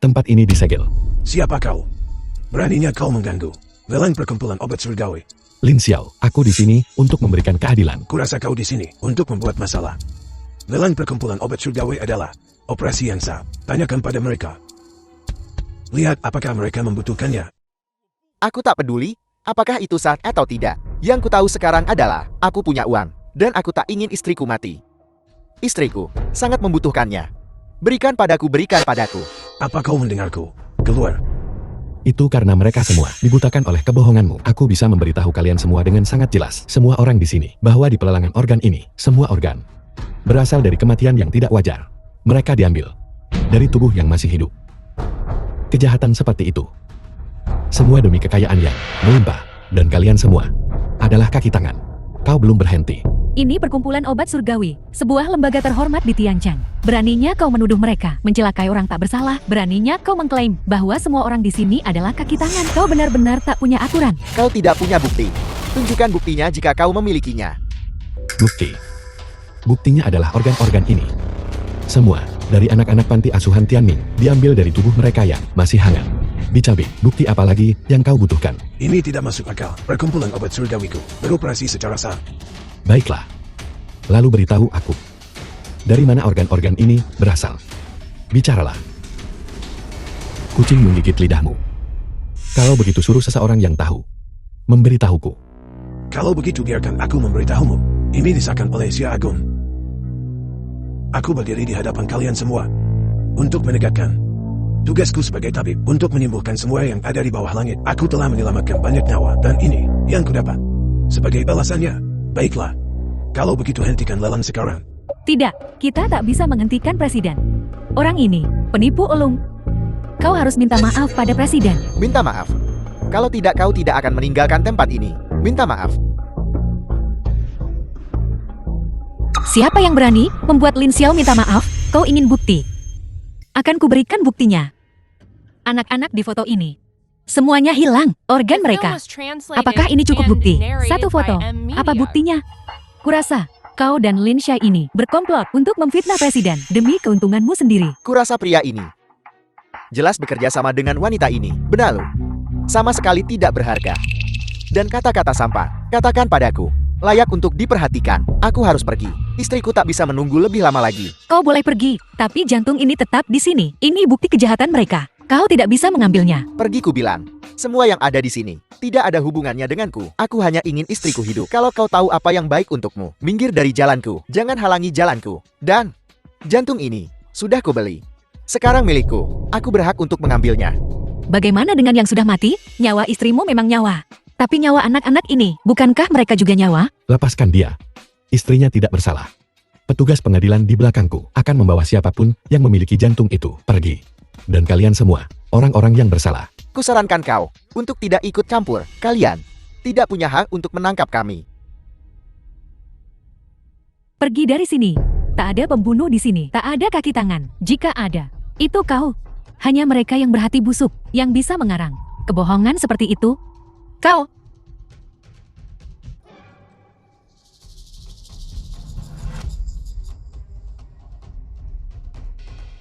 Tempat ini disegel. Siapa kau? Beraninya kau mengganggu lelang perkumpulan obat surgawi. Lin Xiao, aku di sini untuk memberikan keadilan. Kurasa kau di sini untuk membuat masalah. Lelang perkumpulan obat surgawi adalah operasi yang sah. Tanyakan pada mereka. Lihat apakah mereka membutuhkannya. Aku tak peduli apakah itu sah atau tidak. Yang ku tahu sekarang adalah aku punya uang dan aku tak ingin istriku mati. Istriku sangat membutuhkannya. Berikan padaku, berikan padaku. Apa kau mendengarku? Keluar. Itu karena mereka semua dibutakan oleh kebohonganmu. Aku bisa memberitahu kalian semua dengan sangat jelas, semua orang di sini, bahwa di pelelangan organ ini, semua organ berasal dari kematian yang tidak wajar. Mereka diambil dari tubuh yang masih hidup. Kejahatan seperti itu, semua demi kekayaan yang melimpah, dan kalian semua adalah kaki tangan. Kau belum berhenti. Ini perkumpulan obat surgawi, sebuah lembaga terhormat di Tianjang. Beraninya kau menuduh mereka mencelakai orang tak bersalah. Beraninya kau mengklaim bahwa semua orang di sini adalah kaki tangan. Kau benar-benar tak punya aturan. Kau tidak punya bukti. Tunjukkan buktinya jika kau memilikinya. Bukti. Buktinya adalah organ-organ ini. Semua dari anak-anak panti asuhan Tianming diambil dari tubuh mereka yang masih hangat. Bicabi, bukti apa lagi yang kau butuhkan? Ini tidak masuk akal. Perkumpulan obat surgawiku beroperasi secara sah. Baiklah. Lalu beritahu aku. Dari mana organ-organ ini berasal? Bicaralah. Kucing menggigit lidahmu. Kalau begitu suruh seseorang yang tahu memberitahuku. Kalau begitu biarkan aku memberitahumu. Ini disahkan oleh Xia Agung. Aku berdiri di hadapan kalian semua untuk menegakkan tugasku sebagai tabib untuk menyembuhkan semua yang ada di bawah langit. Aku telah menyelamatkan banyak nyawa dan ini yang kudapat. Sebagai balasannya, baiklah. Kalau begitu hentikan lelang sekarang. Tidak, kita tak bisa menghentikan presiden. Orang ini penipu ulung. Kau harus minta maaf pada presiden. Minta maaf. Kalau tidak, kau tidak akan meninggalkan tempat ini. Minta maaf. Siapa yang berani membuat Lin Xiao minta maaf? Kau ingin bukti? Akan kuberikan buktinya. Anak-anak di foto ini semuanya hilang organ The film mereka. was translated Apakah ini cukup and bukti? narrated Satu by foto. M Apa Media. buktinya? Kurasa kau dan Lin Xiao ini berkomplot untuk memfitnah presiden demi keuntunganmu sendiri. Kurasa pria ini jelas bekerja sama dengan wanita ini. Benalu. Sama sekali tidak berharga. Dan kata-kata sampah. Katakan padaku. Layak untuk diperhatikan. Aku harus pergi. Istriku tak bisa menunggu lebih lama lagi. Kau boleh pergi, tapi jantung ini tetap di sini. Ini bukti kejahatan mereka. Kau tidak bisa mengambilnya. Pergi, ku bilang. Semua yang ada di sini tidak ada hubungannya denganku. Aku hanya ingin istriku hidup. Kalau kau tahu apa yang baik untukmu, minggir dari jalanku. Jangan halangi jalanku. Dan jantung ini sudah kubeli. Sekarang milikku. Aku berhak untuk mengambilnya. Bagaimana dengan yang sudah mati? Nyawa istrimu memang nyawa. Tapi nyawa anak-anak ini, bukankah mereka juga nyawa? Lepaskan dia. Istrinya tidak bersalah. Petugas pengadilan di belakangku akan membawa siapapun yang memiliki jantung itu pergi. Dan kalian semua, orang-orang yang bersalah. Kusarankan kau untuk tidak ikut campur. Kalian tidak punya hak untuk menangkap kami. Pergi dari sini. Tak ada pembunuh di sini. Tak ada kaki tangan. Jika ada, itu kau. Hanya mereka yang berhati busuk, yang bisa mengarang kebohongan seperti itu. Kau.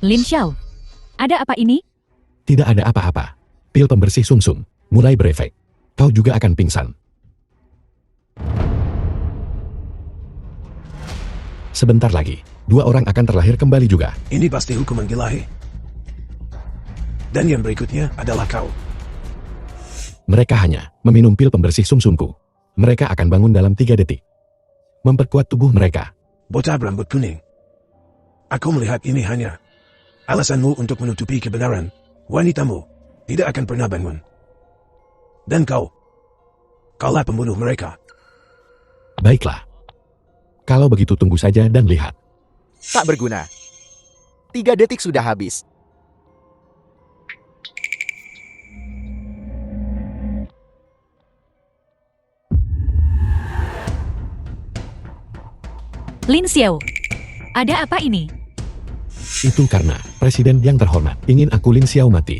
Lin Xiao. Ada apa ini? Tidak ada apa-apa. Pil pembersih sumsum mulai berefek. Kau juga akan pingsan. Sebentar lagi, 2 orang akan terlahir kembali juga. Ini pasti hukuman Gilahi. Dan yang berikutnya adalah kau. Mereka hanya meminum pil pembersih sumsumku. Mereka akan bangun dalam 3 detik. Memperkuat tubuh mereka. Bocah berambut kuning. Aku melihat ini hanya alasanmu untuk menutupi kebenaran. Wanitamu tidak akan pernah bangun. Dan kaulah pembunuh mereka. Baiklah. Kalau begitu tunggu saja dan lihat. Tak berguna. 3 detik sudah habis. Lin Xiao. Ada apa ini? Itu karena presiden yang terhormat ingin aku Lin Xiao mati.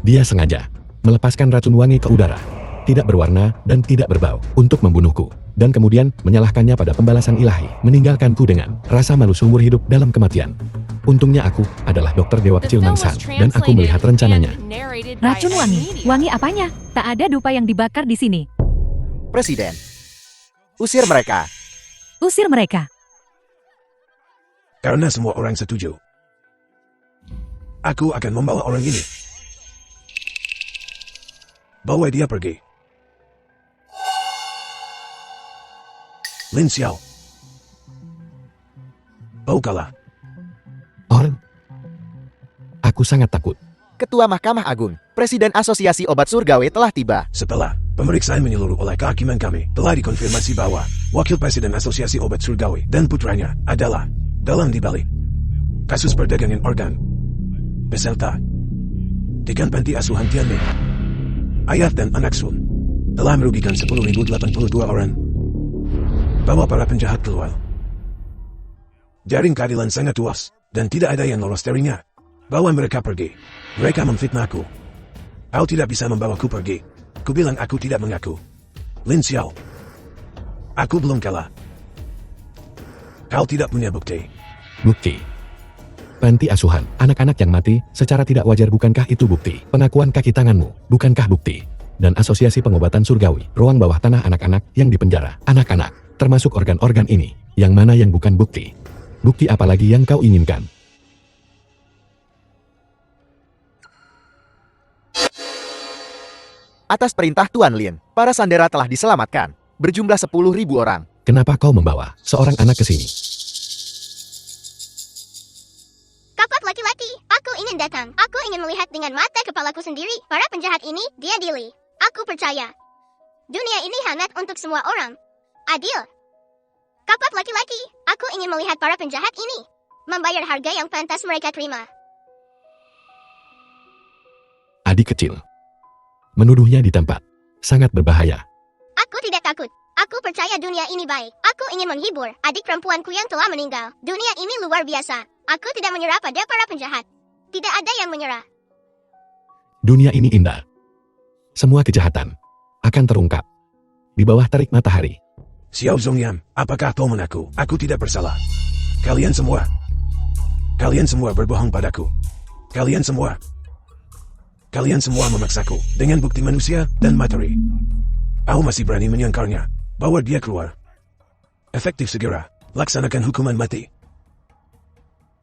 Dia sengaja melepaskan racun wangi ke udara, tidak berwarna dan tidak berbau, untuk membunuhku, dan kemudian menyalahkannya pada pembalasan ilahi, meninggalkanku dengan rasa malu seumur hidup dalam kematian. Untungnya aku adalah dokter dewa The kecil film was Mangsan, dan aku translated melihat rencananya. and narrated by Racun M wangi. Media. Wangi apanya? Tak ada dupa yang dibakar di sini. Presiden. Usir mereka. Usir mereka. Karena semua orang setuju. Aku akan membawa orang ini. Bawa dia pergi. Lin Xiao. Kau kalah. Orang? Aku sangat takut. Ketua Mahkamah Agung, Presiden Asosiasi Obat Surgawi telah tiba. Setelah pemeriksaan menyeluruh oleh kehakiman kami, telah dikonfirmasi bahwa Wakil Presiden Asosiasi Obat Surgawi dan putranya adalah dalam dibalik kasus perdagangan organ. Beserta dengan panti asuhan Tianming. Ayah dan anak Sun telah merugikan 10.082 orang. Bawa para penjahat keluar. Jaring keadilan sangat luas, dan tidak ada yang lolos darinya. Bawa mereka pergi. Mereka memfitnahku. Kau tidak bisa membawaku pergi. Ku bilang aku tidak mengaku. Lin Xiao. Aku belum kalah. Kau tidak punya bukti. Bukti. Panti asuhan, anak-anak yang mati secara tidak wajar, bukankah itu bukti? Pengakuan kaki tanganmu, bukankah bukti? Dan Asosiasi Pengobatan Surgawi, ruang bawah tanah anak-anak yang dipenjara. Anak-anak, termasuk organ-organ ini, yang mana yang bukan bukti? Bukti apa lagi yang kau inginkan? Atas perintah Tuan Lin, para sandera telah diselamatkan, berjumlah 10.000 orang. Kenapa kau membawa seorang anak ke sini? Kakak laki-laki, aku ingin datang. Aku ingin melihat dengan mata kepalaku sendiri. Para penjahat ini, dia adili. Aku percaya. Dunia ini hangat untuk semua orang. Adil. Kakak laki-laki, aku ingin melihat para penjahat ini membayar harga yang pantas mereka terima. Adik kecil. Menuduhnya di tempat. Sangat berbahaya. Aku tidak takut. Aku percaya dunia ini baik. Aku ingin menghibur adik perempuanku yang telah meninggal. Dunia ini luar biasa. Aku tidak menyerah pada para penjahat. Tidak ada yang menyerah. Dunia ini indah. Semua kejahatan akan terungkap di bawah terik matahari. Xiao Zongyam, apakah kau mengaku? Aku tidak bersalah. Kalian semua berbohong padaku. Kalian semua memaksaku dengan bukti manusia dan materi. Kau masih berani menyangkarnya. Bawa dia keluar. Efektif segera. Laksanakan hukuman mati.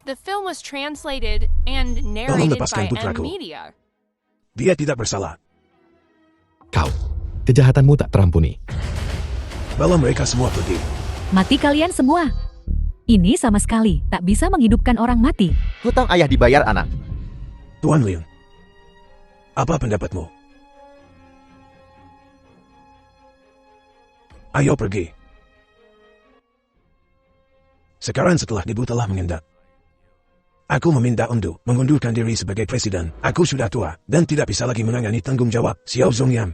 The film was translated and narrated lepaskan by M putraku. Media. Dia tidak bersalah. Kau, kejahatanmu tak terampuni. Bawa mereka semua pergi. Mati kalian semua. Ini sama sekali tak bisa menghidupkan orang mati. Hutang ayah dibayar anak. Tuan Lin, apa pendapatmu? Ayo pergi. Sekarang setelah ibu telah mengendap, aku meminta untuk mengundurkan diri sebagai presiden. Aku sudah tua dan tidak bisa lagi menangani tanggung jawab. Xiao Zongyam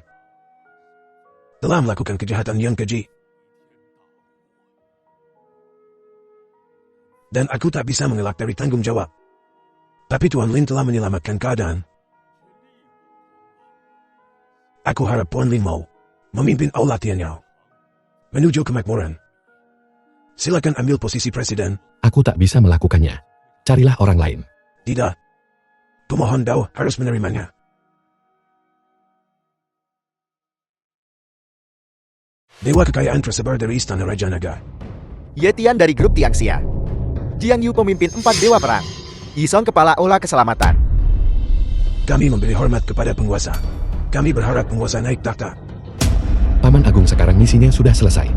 telah melakukan kejahatan yang keji. Dan aku tak bisa mengelak dari tanggung jawab. Tapi Tuan Lin telah menyelamatkan keadaan. Aku harap Tuan Lin mau memimpin aula Tianyao menuju kemakmuran. Silakan ambil posisi presiden. Aku tak bisa melakukannya. Carilah orang lain. Tidak. Kumohon kau harus menerimanya. Dewa kekayaan tersebar dari Istana Raja Naga. Yetian dari grup Tiangxia. Jiang Yu pemimpin 4 dewa perang. Yisong kepala olah keselamatan. Kami memberi hormat kepada penguasa. Kami berharap penguasa naik takhta. Paman Agung sekarang misinya sudah selesai.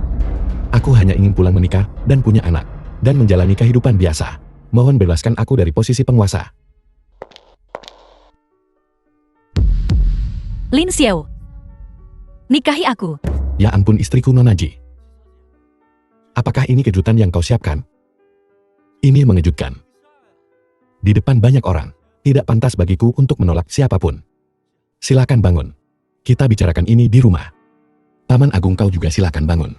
Aku hanya ingin pulang menikah dan punya anak. Dan menjalani kehidupan biasa. Mohon bebaskan aku dari posisi penguasa. Lin Xiao. Nikahi aku. Ya ampun istriku Nonaji. Apakah ini kejutan yang kau siapkan? Ini mengejutkan. Di depan banyak orang, tidak pantas bagiku untuk menolak siapapun. Silakan bangun. Kita bicarakan ini di rumah. Paman Agung kau juga silakan bangun.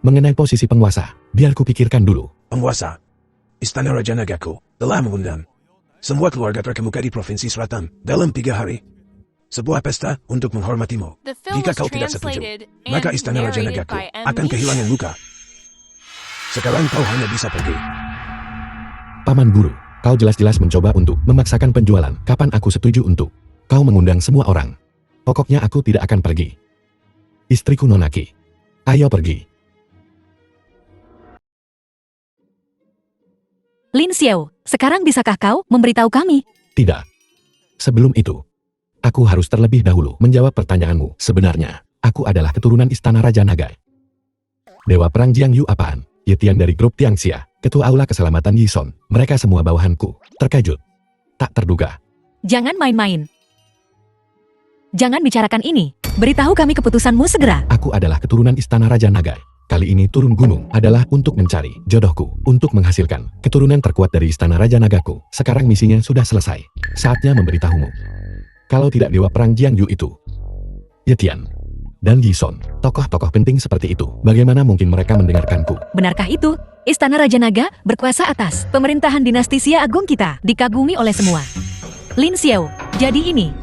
Mengenai posisi penguasa, biar ku pikirkan dulu. Penguasa Istana Raja Nagaku telah mengundang semua keluarga terkemuka di Provinsi Selatan dalam 3 hari. Sebuah pesta untuk menghormatimu. The film Jika was kau tidak setuju, translated maka and Istana Raja narrated Nagaku by M akan Media. kehilangan muka. Sekarang kau hanya bisa pergi. Paman Guru, Kau jelas-jelas mencoba untuk memaksakan penjualan. Kapan aku setuju untuk kau mengundang semua orang? Pokoknya aku tidak akan pergi. Istriku Nonaki. Ayo pergi. Lin Xiao, sekarang bisakah kau memberitahu kami? Tidak. Sebelum itu, aku harus terlebih dahulu menjawab pertanyaanmu. Sebenarnya, aku adalah keturunan Istana Raja Naga. Dewa Perang Jiang Yu apaan? Yetian dari grup Tiangxia, Ketua Aula Keselamatan Yison. Mereka semua bawahanku. Terkejut. Tak terduga. Jangan main-main. Jangan bicarakan ini. Beritahu kami keputusanmu segera. Aku adalah keturunan Istana Raja Naga. Kali ini turun gunung adalah untuk mencari jodohku, untuk menghasilkan keturunan terkuat dari Istana Raja Nagaku. Sekarang misinya sudah selesai. Saatnya memberitahumu. Kalau tidak Dewa Perang Jiang Yu itu, Yetian dan Yison, tokoh-tokoh penting seperti itu, bagaimana mungkin mereka mendengarkanku? Benarkah itu? Istana Raja Naga berkuasa atas pemerintahan dinasti Xia Agung kita, dikagumi oleh semua. Lin Xiao, jadi ini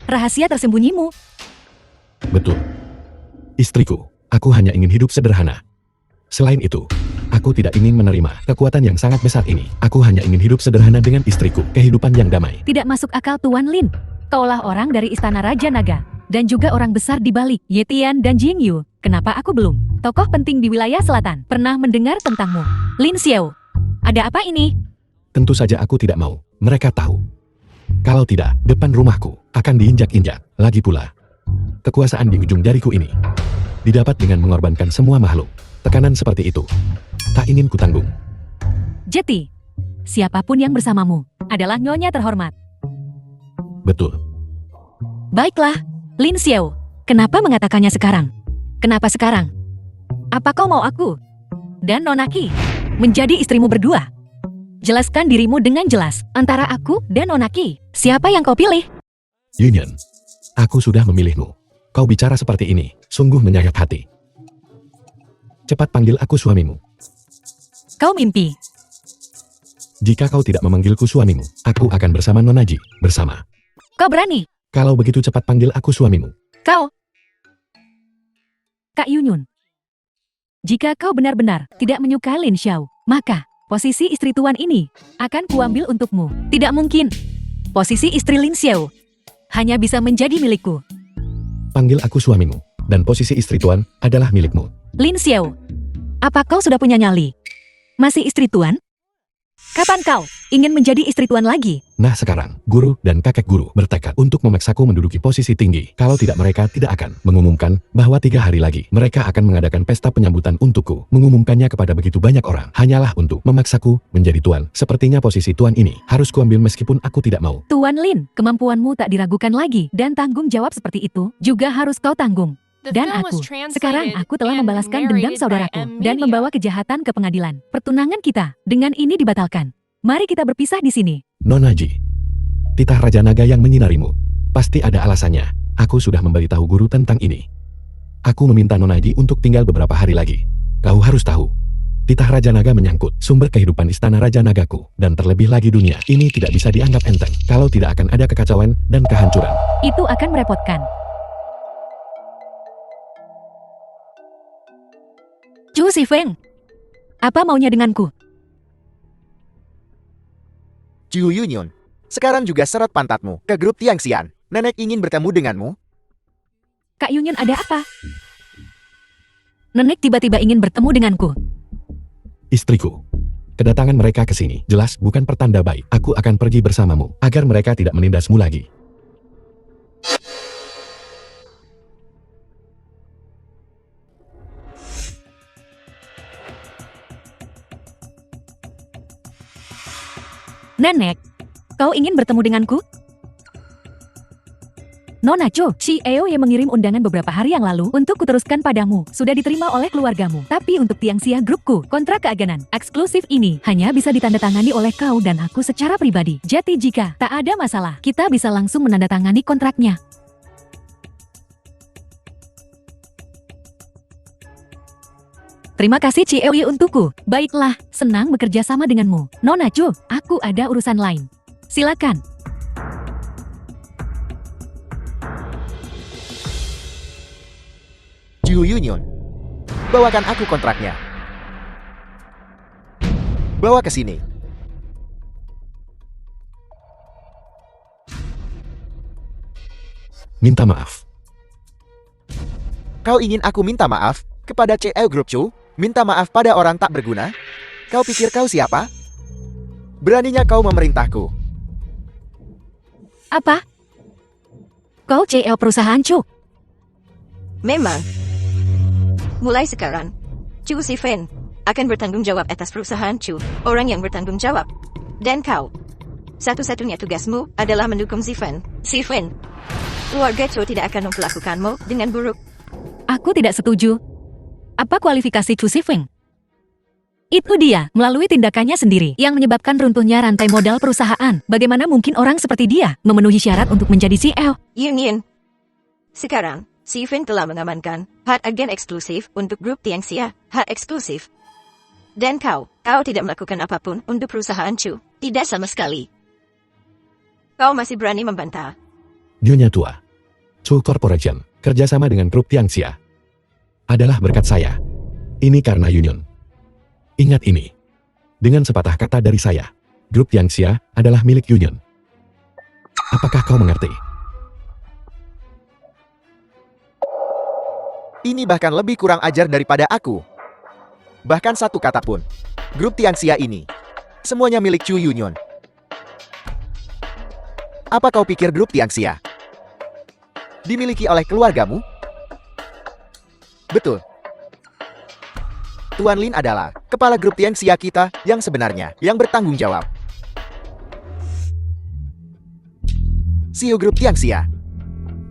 rahasia tersembunyimu. Betul. Istriku, aku hanya ingin hidup sederhana. Selain itu, aku tidak ingin menerima kekuatan yang sangat besar ini. Aku hanya ingin hidup sederhana dengan istriku, kehidupan yang damai. Tidak masuk akal Tuan Lin. Kaulah orang dari Istana Raja Naga. Dan juga orang besar di balik Yetian dan Jing Yu. Kenapa aku belum? Tokoh penting di wilayah selatan pernah mendengar tentangmu. Lin Xiao, ada apa ini? Tentu saja aku tidak mau. Mereka tahu. Kalau tidak, depan rumahku akan diinjak-injak. Lagi pula, kekuasaan di ujung jariku ini didapat dengan mengorbankan semua makhluk. Tekanan seperti itu tak ingin kutanggung. Jeti, siapapun yang bersamamu adalah nyonya terhormat. Betul. Baiklah, Lin Xiao, kenapa mengatakannya sekarang? Kenapa sekarang? Apa kau mau aku dan Nonaki menjadi istrimu berdua? Jelaskan dirimu dengan jelas. Antara aku dan Nonaki, siapa yang kau pilih? Yunyan, aku sudah memilihmu. Kau bicara seperti ini, sungguh menyayat hati. Cepat panggil aku suamimu. Kau mimpi. Jika kau tidak memanggilku suamimu, aku akan bersama Nonaji, bersama. Kau berani. Kalau begitu cepat panggil aku suamimu. Kau. Kak Yunyun. Jika kau benar-benar tidak menyukai Lin Xiao, maka posisi istri tuan ini akan kuambil untukmu. Tidak mungkin. Posisi istri Lin Xiao hanya bisa menjadi milikku. Panggil aku suamimu, dan posisi istri tuan adalah milikmu. Lin Xiao, apa kau sudah punya nyali? Masih istri tuan? Kapan kau ingin menjadi istri tuan lagi? Nah sekarang, guru dan kakek guru bertekad untuk memaksaku menduduki posisi tinggi. Kalau tidak mereka tidak akan mengumumkan bahwa 3 hari lagi mereka akan mengadakan pesta penyambutan untukku. Mengumumkannya kepada begitu banyak orang. Hanyalah untuk memaksaku menjadi tuan. Sepertinya posisi tuan ini harus kuambil meskipun aku tidak mau. Tuan Lin, kemampuanmu tak diragukan lagi. Dan tanggung jawab seperti itu juga harus kau tanggung. The Dan film was aku, sekarang translated aku telah and membalaskan dendam narrated by saudaraku M. dan Media. membawa kejahatan ke pengadilan. Pertunangan kita dengan ini dibatalkan. Mari kita berpisah di sini. Nonaji, titah Raja Naga yang menyinarimu. Pasti ada alasannya. Aku sudah memberitahu guru tentang ini. Aku meminta Nonaji untuk tinggal beberapa hari lagi. Kau harus tahu. Titah Raja Naga menyangkut sumber kehidupan Istana Raja Nagaku. Dan terlebih lagi dunia. Ini tidak bisa dianggap enteng. Kalau tidak akan ada kekacauan dan kehancuran. Itu akan merepotkan. Chu Sifeng, apa maunya denganku? Ju Yunyun, sekarang juga seret pantatmu ke grup Tiangxian. Nenek ingin bertemu denganmu. Kak Yunyun ada apa? Nenek tiba-tiba ingin bertemu denganku. Istriku. Kedatangan mereka ke sini jelas bukan pertanda baik. Aku akan pergi bersamamu agar mereka tidak menindasmu lagi. Nenek, kau ingin bertemu denganku? Nona Cho, si Eo yang mengirim undangan beberapa hari yang lalu untuk kuteruskan padamu sudah diterima oleh keluargamu. Tapi untuk Tiangxia grupku, kontrak keaganan eksklusif ini hanya bisa ditandatangani oleh kau dan aku secara pribadi. Jadi jika tak ada masalah, kita bisa langsung menandatangani kontraknya. Terima kasih Ciewi untukku. Baiklah, senang bekerja sama denganmu. Nona Cho, aku ada urusan lain. Silakan. Ju Yunyun, bawakan aku kontraknya. Bawa ke sini. minta maaf. Kau ingin aku minta maaf kepada CL Group Chu? Minta maaf pada orang tak berguna? Kau pikir kau siapa? Beraninya kau memerintahku. Apa? Kau CL perusahaan Chu? Memang. Mulai sekarang, Chu Sifen akan bertanggung jawab atas perusahaan Chu, orang yang bertanggung jawab. Dan kau, satu-satunya tugasmu adalah mendukung Sifen. Sifen, keluarga Chu tidak akan memperlakukanmu dengan buruk. Aku tidak setuju. Apa kualifikasi Chu Sifeng? Itu dia, melalui tindakannya sendiri, yang menyebabkan runtuhnya rantai modal perusahaan. Bagaimana mungkin orang seperti dia memenuhi syarat untuk menjadi CEO? Union. Sekarang, Sifen telah mengamankan hak agen eksklusif untuk grup Tianxia, hak eksklusif. Dan kau tidak melakukan apapun untuk perusahaan Chu. Tidak sama sekali. Kau masih berani membantah. Nyonya tua. Chu Corporation, kerjasama dengan grup Tianxia, adalah berkat saya. Ini karena Union. Ingat ini. Dengan sepatah kata dari saya, grup Tianxia adalah milik Union. Apakah kau mengerti? Ini bahkan lebih kurang ajar daripada aku. Bahkan satu kata pun. Grup Tianxia ini, semuanya milik Chu Union. Apa kau pikir grup Tianxia dimiliki oleh keluargamu? Betul. Tuan Lin adalah kepala grup Tianxia kita yang sebenarnya, yang bertanggung jawab. CEO grup Tianxia.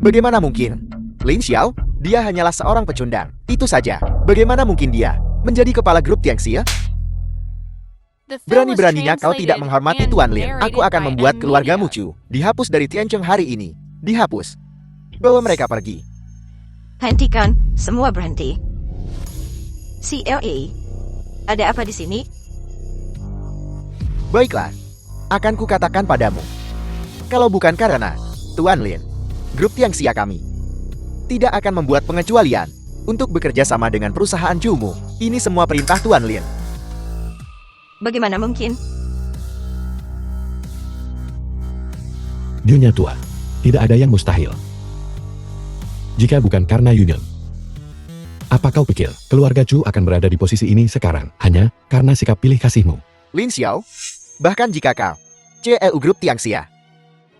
Bagaimana mungkin? Lin Xiao, dia hanyalah seorang pecundang. Itu saja. Bagaimana mungkin dia menjadi kepala grup Tianxia? The film was Berani-beraninya kau tidak translated menghormati and Tuan Lin. narrated Aku akan by membuat keluargamu Amelia. Chu dihapus dari Tiancheng hari ini. Dihapus. Bawa mereka pergi. Hentikan, semua berhenti. CLE, ada apa di sini? Baiklah. Akan kukatakan padamu. Kalau bukan karena Tuan Lin, grup Tianxia kami tidak akan membuat pengecualian untuk bekerja sama dengan perusahaan Chu-mu. Ini semua perintah Tuan Lin. Bagaimana mungkin? Nyonya tua, tidak ada yang mustahil. Jika bukan karena Union. Apa kau pikir keluarga Chu akan berada di posisi ini sekarang hanya karena sikap pilih kasihmu? Lin Xiao, bahkan jika kau CEU grup Tianxia,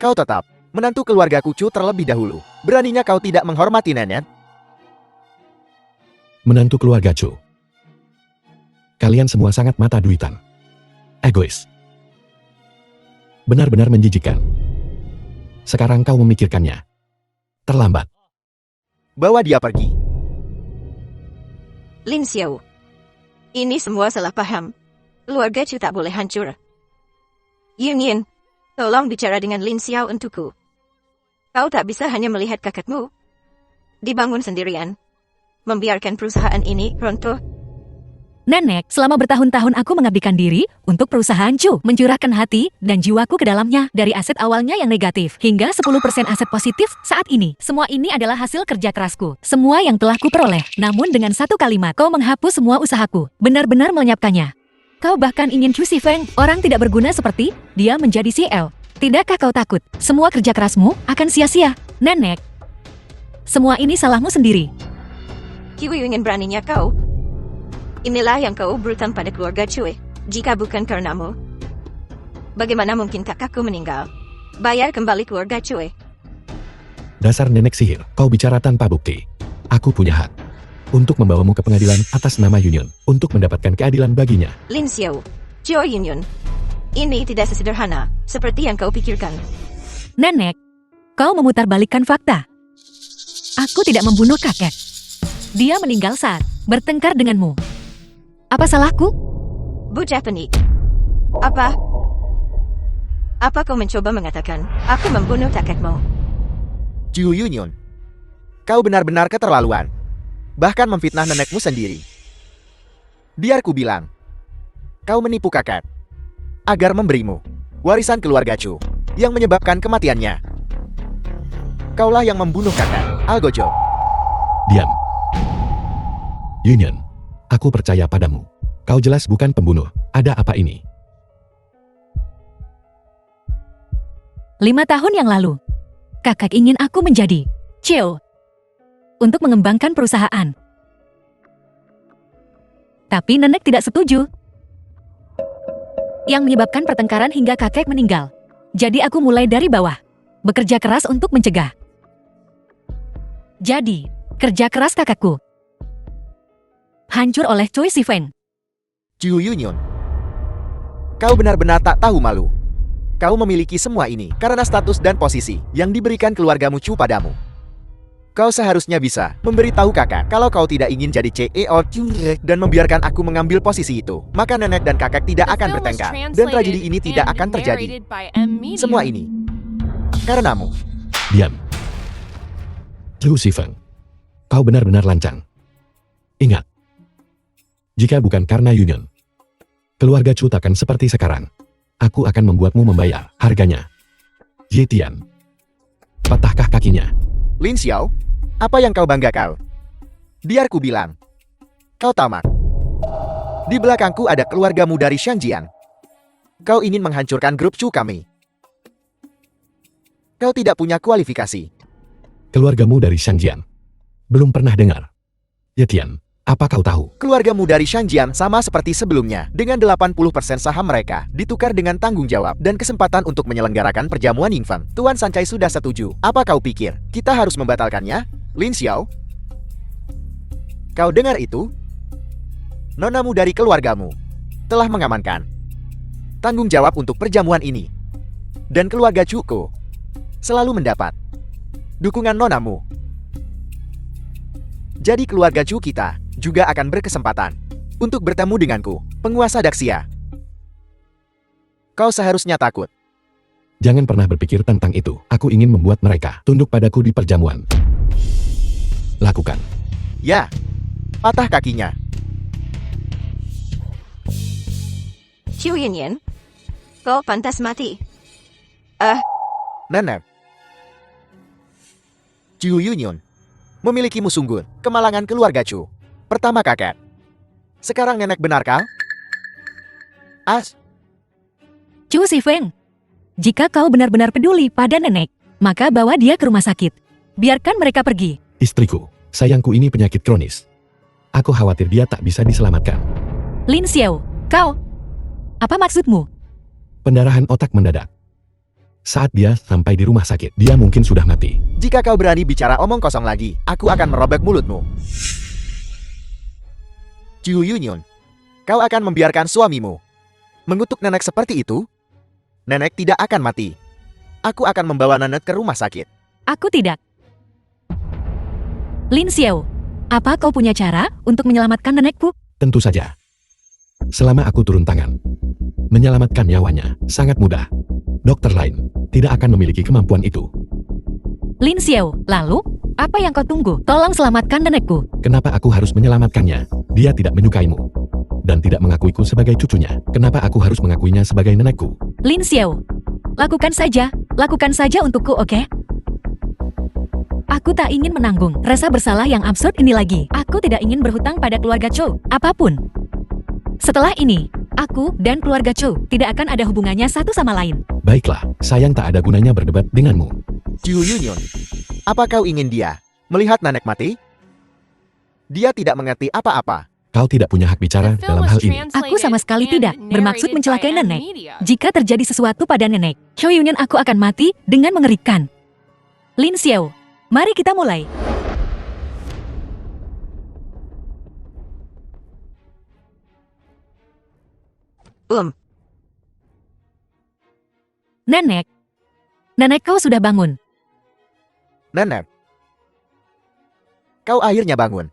kau tetap menantu keluarga Chu terlebih dahulu. Beraninya kau tidak menghormati nenek? Menantu keluarga Chu. Kalian semua sangat mata duitan. Egois. Benar-benar menjijikkan. Sekarang kau memikirkannya. Terlambat. Bawa dia pergi. Lin Xiao. Ini semua salah paham. Keluarga Chu tak boleh hancur. Union, tolong bicara dengan Lin Xiao untukku. Kau tak bisa hanya melihat kakakmu dibangun sendirian, membiarkan perusahaan ini runtuh. Nenek, selama bertahun-tahun aku mengabdikan diri untuk perusahaan Chu, mencurahkan hati dan jiwaku ke dalamnya, dari aset awalnya yang negatif hingga 10% aset positif saat ini. Semua ini adalah hasil kerja kerasku, semua yang telah kuperoleh. Namun dengan satu kalimat, kau menghapus semua usahaku, benar-benar melenyapkannya. Kau bahkan ingin Chu Sifeng, orang tidak berguna seperti dia, menjadi CL. Tidakkah kau takut semua kerja kerasmu akan sia-sia? Nenek, semua ini salahmu sendiri. Kiwi ingin beraninya kau. Inilah yang kau berikan pada keluarga Cui. Jika bukan karenamu, bagaimana mungkin kakakku meninggal? Bayar kembali keluarga Cui. Dasar nenek sihir, kau bicara tanpa bukti. Aku punya hak untuk membawamu ke pengadilan atas nama Union, untuk mendapatkan keadilan baginya. Lin Xiao, Joy Union. Ini tidak sesederhana seperti yang kau pikirkan. Nenek, kau memutarbalikkan fakta. Aku tidak membunuh kakek. Dia meninggal saat bertengkar denganmu. Apa salahku? Bocah penik. Apa kau mencoba mengatakan aku membunuh kakekmu? Chu Union, kau benar-benar keterlaluan. Bahkan memfitnah nenekmu sendiri. Biar ku bilang, kau menipu kakek agar memberimu warisan keluarga Chu yang menyebabkan kematiannya. Kaulah yang membunuh kakek, Algojo. Diam. Union, aku percaya padamu. Kau jelas bukan pembunuh. Ada apa ini? 5 tahun yang lalu, kakak ingin aku menjadi Chiu. Untuk mengembangkan perusahaan. Tapi nenek tidak setuju. Yang menyebabkan pertengkaran hingga kakek meninggal. Jadi aku mulai dari bawah. Bekerja keras untuk mencegah. Jadi, kerja keras kakakku hancur oleh Choi Si-feng. Chiu Yunyon. Kau benar-benar tak tahu malu. Kau memiliki semua ini karena status dan posisi yang diberikan keluargamu Chu padamu. Kau seharusnya bisa memberitahu kakak kalau kau tidak ingin jadi CEO dan membiarkan aku mengambil posisi itu. Maka nenek dan kakek tidak The akan film was bertengkar dan translated tragedi ini tidak and akan terjadi. narrated by M. Medium. Semua ini karenamu. Diam. Chu Si-feng. Kau benar-benar lancang. Ingat. Jika bukan karena Union, keluarga Chu takkan seperti sekarang. Aku akan membuatmu membayar harganya. Ye Tian. Patahkah kakinya? Lin Xiao, apa yang kau bangga kau? Biar ku bilang. Kau tamak. Di belakangku ada keluargamu dari Shangjian. Kau ingin menghancurkan grup Chu kami. Kau tidak punya kualifikasi. Keluargamu dari Shangjian. Belum pernah dengar. Ye Tian, apa kau tahu? Keluargamu dari Shangjian sama seperti sebelumnya, dengan 80% saham mereka ditukar dengan tanggung jawab dan kesempatan untuk menyelenggarakan perjamuan infant. Tuan Sancai sudah setuju. Apa kau pikir kita harus membatalkannya? Lin Xiao? Kau dengar itu? Nonamu dari keluargamu telah mengamankan tanggung jawab untuk perjamuan ini. Dan keluarga Chuko selalu mendapat dukungan nonamu. Jadi keluarga Chu kita juga akan berkesempatan untuk bertemu denganku, penguasa Daxia. Kau seharusnya takut. Jangan pernah berpikir tentang itu. Aku ingin membuat mereka tunduk padaku di perjamuan. Lakukan. Ya, patah kakinya. Chiu Yunyan, kau pantas mati. Nenek. Chiu Yunyon memiliki musunggun, kemalangan keluarga Chu. Pertama kakek. Sekarang nenek benarkah? Chu Si-feng. Jika kau benar-benar peduli pada nenek, maka bawa dia ke rumah sakit. Biarkan mereka pergi. Istriku, sayangku ini penyakit kronis. Aku khawatir dia tak bisa diselamatkan. Lin Xiao, kau. Apa maksudmu? Pendarahan otak mendadak. Saat dia sampai di rumah sakit, dia mungkin sudah mati. Jika kau berani bicara omong kosong lagi, aku akan merobek mulutmu. Chiu Yunyon, kau akan membiarkan suamimu mengutuk nenek seperti itu? Nenek tidak akan mati. Aku akan membawa nenek ke rumah sakit. Aku tidak. Lin Xiao, apa kau punya cara untuk menyelamatkan nenekku? Tentu saja. Selama aku turun tangan, menyelamatkan nyawanya sangat mudah. Dokter lain tidak akan memiliki kemampuan itu. Lin Xiao, lalu, apa yang kau tunggu? Tolong selamatkan nenekku. Kenapa aku harus menyelamatkannya? Dia tidak menyukaimu dan tidak mengakuiku sebagai cucunya. Kenapa aku harus mengakuinya sebagai nenekku? Lin Xiao, lakukan saja untukku, oke? Aku tak ingin menanggung rasa bersalah yang absurd ini lagi. Aku tidak ingin berhutang pada keluarga Chou, apapun. Setelah ini, aku dan keluarga Chou tidak akan ada hubungannya satu sama lain. Baiklah, sayang tak ada gunanya berdebat denganmu. Chiu Yunyon, apa kau ingin dia melihat nenek mati? Dia tidak mengerti apa-apa. Kau tidak punya hak bicara The film dalam was hal ini. translated Aku sama sekali and tidak bermaksud narrated mencelakai by M. nenek. Medium. Jika terjadi sesuatu pada nenek, Chou Yunyan aku akan mati dengan mengerikan. Lin Xiao, mari kita mulai. Nenek kau sudah bangun. Nenek. Kau akhirnya bangun.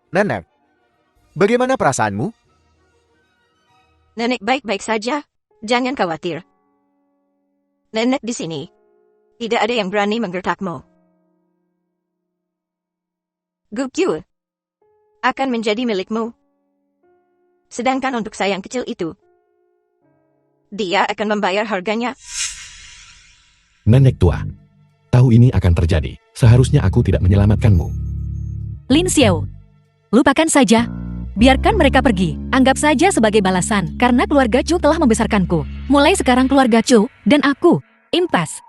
Nenek. Bagaimana perasaanmu? Nenek baik-baik saja. Jangan khawatir. Nenek di sini. Tidak ada yang berani menggertakmu. Gukyu akan menjadi milikmu. Sedangkan untuk sayang kecil itu, dia akan membayar harganya. Nenek tua, tahu ini akan terjadi. Seharusnya aku tidak menyelamatkanmu. Lin Xiao, lupakan saja. Biarkan mereka pergi. Anggap saja sebagai balasan karena keluarga Chu telah membesarkanku. Mulai sekarang keluarga Chu dan aku impas.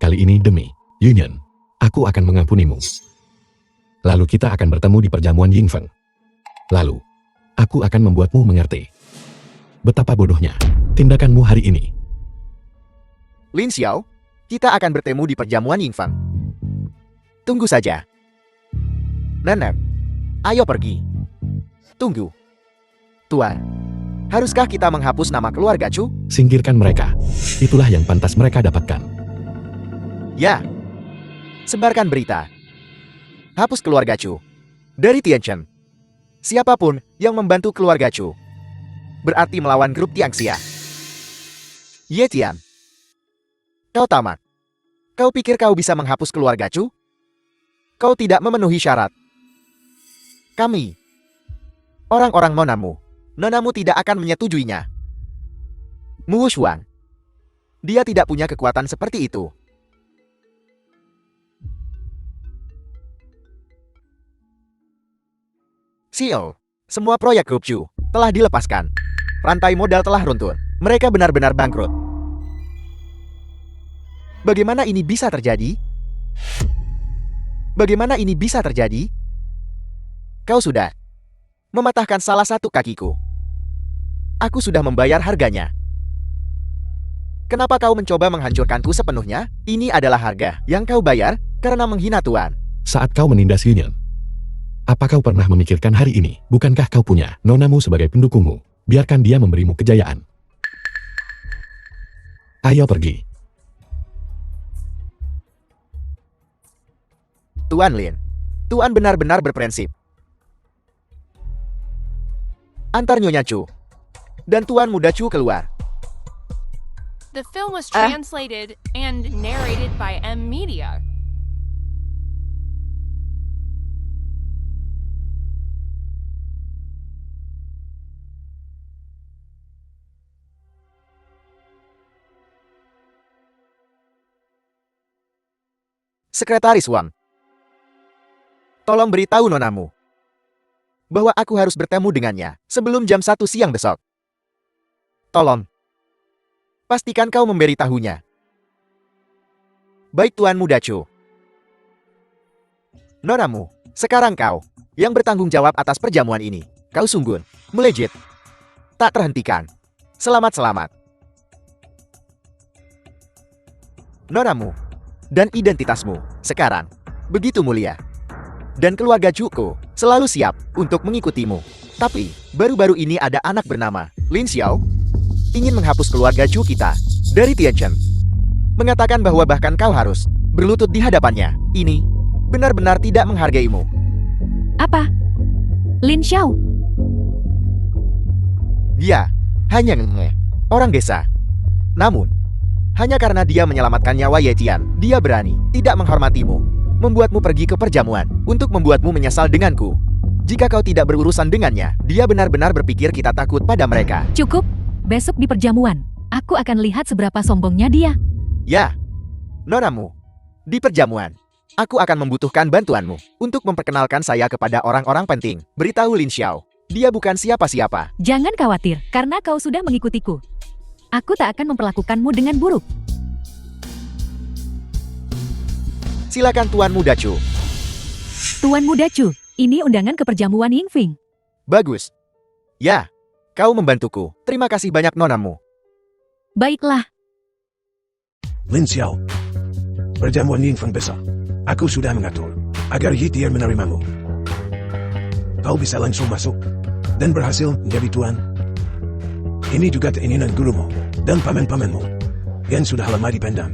Kali ini demi Union, aku akan mengampunimu. Lalu kita akan bertemu di perjamuan Yingfeng. Lalu, aku akan membuatmu mengerti betapa bodohnya tindakanmu hari ini. Lin Xiao, kita akan bertemu di perjamuan Yingfeng. Tunggu saja. Nenek, ayo pergi. Tunggu. Tuan, haruskah kita menghapus nama keluarga Chu? Singkirkan mereka. Itulah yang pantas mereka dapatkan. Ya. Sebarkan berita. Hapus keluarga Chu dari Tianchen. Siapapun yang membantu keluarga Chu berarti melawan grup Tiangxia. Ye Tian, kau tamat. Kau pikir kau bisa menghapus keluarga Chu? Kau tidak memenuhi syarat. Kami, orang-orang nonamu tidak akan menyetujuinya. Mu Shuang, dia tidak punya kekuatan seperti itu. CEO, semua proyek grup Chu telah dilepaskan. Rantai modal telah runtuh. Mereka benar-benar bangkrut. Bagaimana ini bisa terjadi? Bagaimana ini bisa terjadi? Kau sudah mematahkan salah satu kakiku. Aku sudah membayar harganya. Kenapa kau mencoba menghancurkanku sepenuhnya? Ini adalah harga yang kau bayar karena menghina Tuan. Saat kau menindas Lin Yan, apa kau pernah memikirkan hari ini? Bukankah kau punya nonamu sebagai pendukungmu? Biarkan dia memberimu kejayaan. Ayo pergi. Tuan Lin, Tuan benar-benar berprinsip. Antar Nyonya Chu dan Tuan Muda Chu keluar. The film was translated and narrated by M Media. Sekretaris Wang, tolong beritahu nonamu bahwa aku harus bertemu dengannya sebelum jam 1 siang besok. Tolong, pastikan kau memberitahunya. Baik Tuan Muda Chu. Nonamu, sekarang kau yang bertanggung jawab atas perjamuan ini. Kau sungguh melejit. Tak terhentikan. Selamat-selamat. Nonamu dan identitasmu sekarang begitu mulia. Dan keluarga Chuko selalu siap untuk mengikutimu. Tapi, baru-baru ini ada anak bernama Lin Xiao ingin menghapus keluarga Chu kita dari Tianchen. Mengatakan bahwa bahkan kau harus berlutut di hadapannya. Ini benar-benar tidak menghargaimu. Apa? Lin Xiao? Dia hanya orang desa. Namun, hanya karena dia menyelamatkan nyawa Ye Tian, dia berani tidak menghormatimu, membuatmu pergi ke perjamuan untuk membuatmu menyesal denganku. Jika kau tidak berurusan dengannya, dia benar-benar berpikir kita takut pada mereka. Cukup. Besok di perjamuan, aku akan lihat seberapa sombongnya dia. Ya, nonamu, di perjamuan, aku akan membutuhkan bantuanmu untuk memperkenalkan saya kepada orang-orang penting. Beritahu Lin Xiao, dia bukan siapa-siapa. Jangan khawatir, karena kau sudah mengikutiku. Aku tak akan memperlakukanmu dengan buruk. Silakan Tuan Muda Chu. Tuan Muda Chu, ini undangan ke perjamuan Yingfeng. Bagus. Ya, kau membantuku. Terima kasih banyak nonamu. Baiklah. Lin Xiao, perjamuan Yingfeng besok. Aku sudah mengatur agar Yi Tian menerimamu. Kau bisa langsung masuk dan berhasil menjadi tuan. Ini juga keinginan gurumu dan paman-pamanmu yang sudah lama dipendam.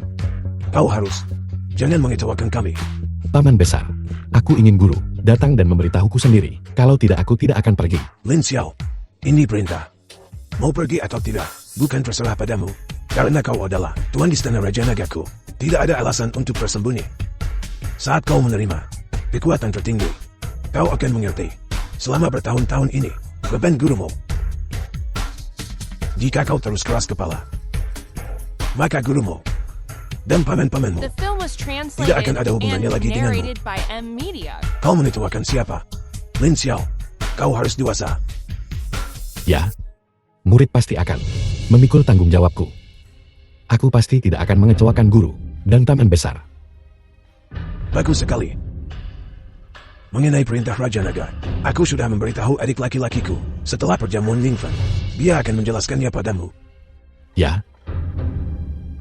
Kau harus jangan mengecewakan kami. Paman besar, aku ingin guru datang dan memberitahuku sendiri. Kalau tidak, aku tidak akan pergi. Lin Xiao, ini perintah. Mau pergi atau tidak, bukan terserah padamu. Karena kau adalah tuan di Istana Raja Nagaku. Tidak ada alasan untuk bersembunyi. Saat kau menerima kekuatan tertinggi, kau akan mengerti. Selama bertahun-tahun ini, beban gurumu. Jika kau terus keras kepala, maka gurumu dan paman-pamanmu The film was tidak translated akan ada hubungannya and lagi denganmu. narrated by M Media. Kau menituakan siapa? Lin Xiao, kau harus dewasa. Ya, murid pasti akan memikul tanggung jawabku. Aku pasti tidak akan mengecewakan guru dan paman besar. Bagus sekali. Mengenai perintah Raja Naga, aku sudah memberitahu adik laki-lakiku. Setelah perjamuan Ningfen, dia akan menjelaskannya padamu. Ya.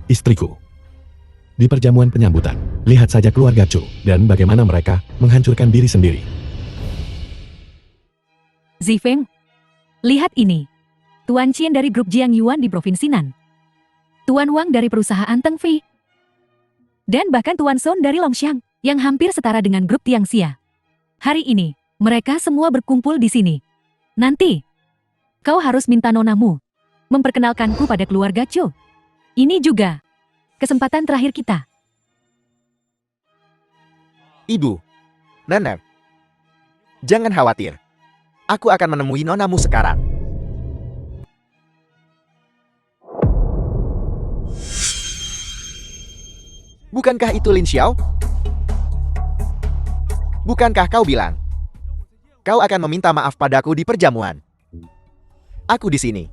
Istriku. Di perjamuan penyambutan, lihat saja keluarga Chu dan bagaimana mereka menghancurkan diri sendiri. Zifeng, lihat ini. Tuan Qian dari grup Jiang Yuan di Provinsi Nan. Tuan Wang dari perusahaan Teng Fei. Dan bahkan Tuan Son dari Longxiang, yang hampir setara dengan grup Tiangxia. Hari ini, mereka semua berkumpul di sini. Nanti, kau harus minta nonamu memperkenalkanku pada keluarga Chu. Ini juga kesempatan terakhir kita. Ibu, Nenek, jangan khawatir. Aku akan menemui nonamu sekarang. Bukankah itu Lin Xiao? Bukankah kau bilang kau akan meminta maaf padaku di perjamuan? Aku di sini.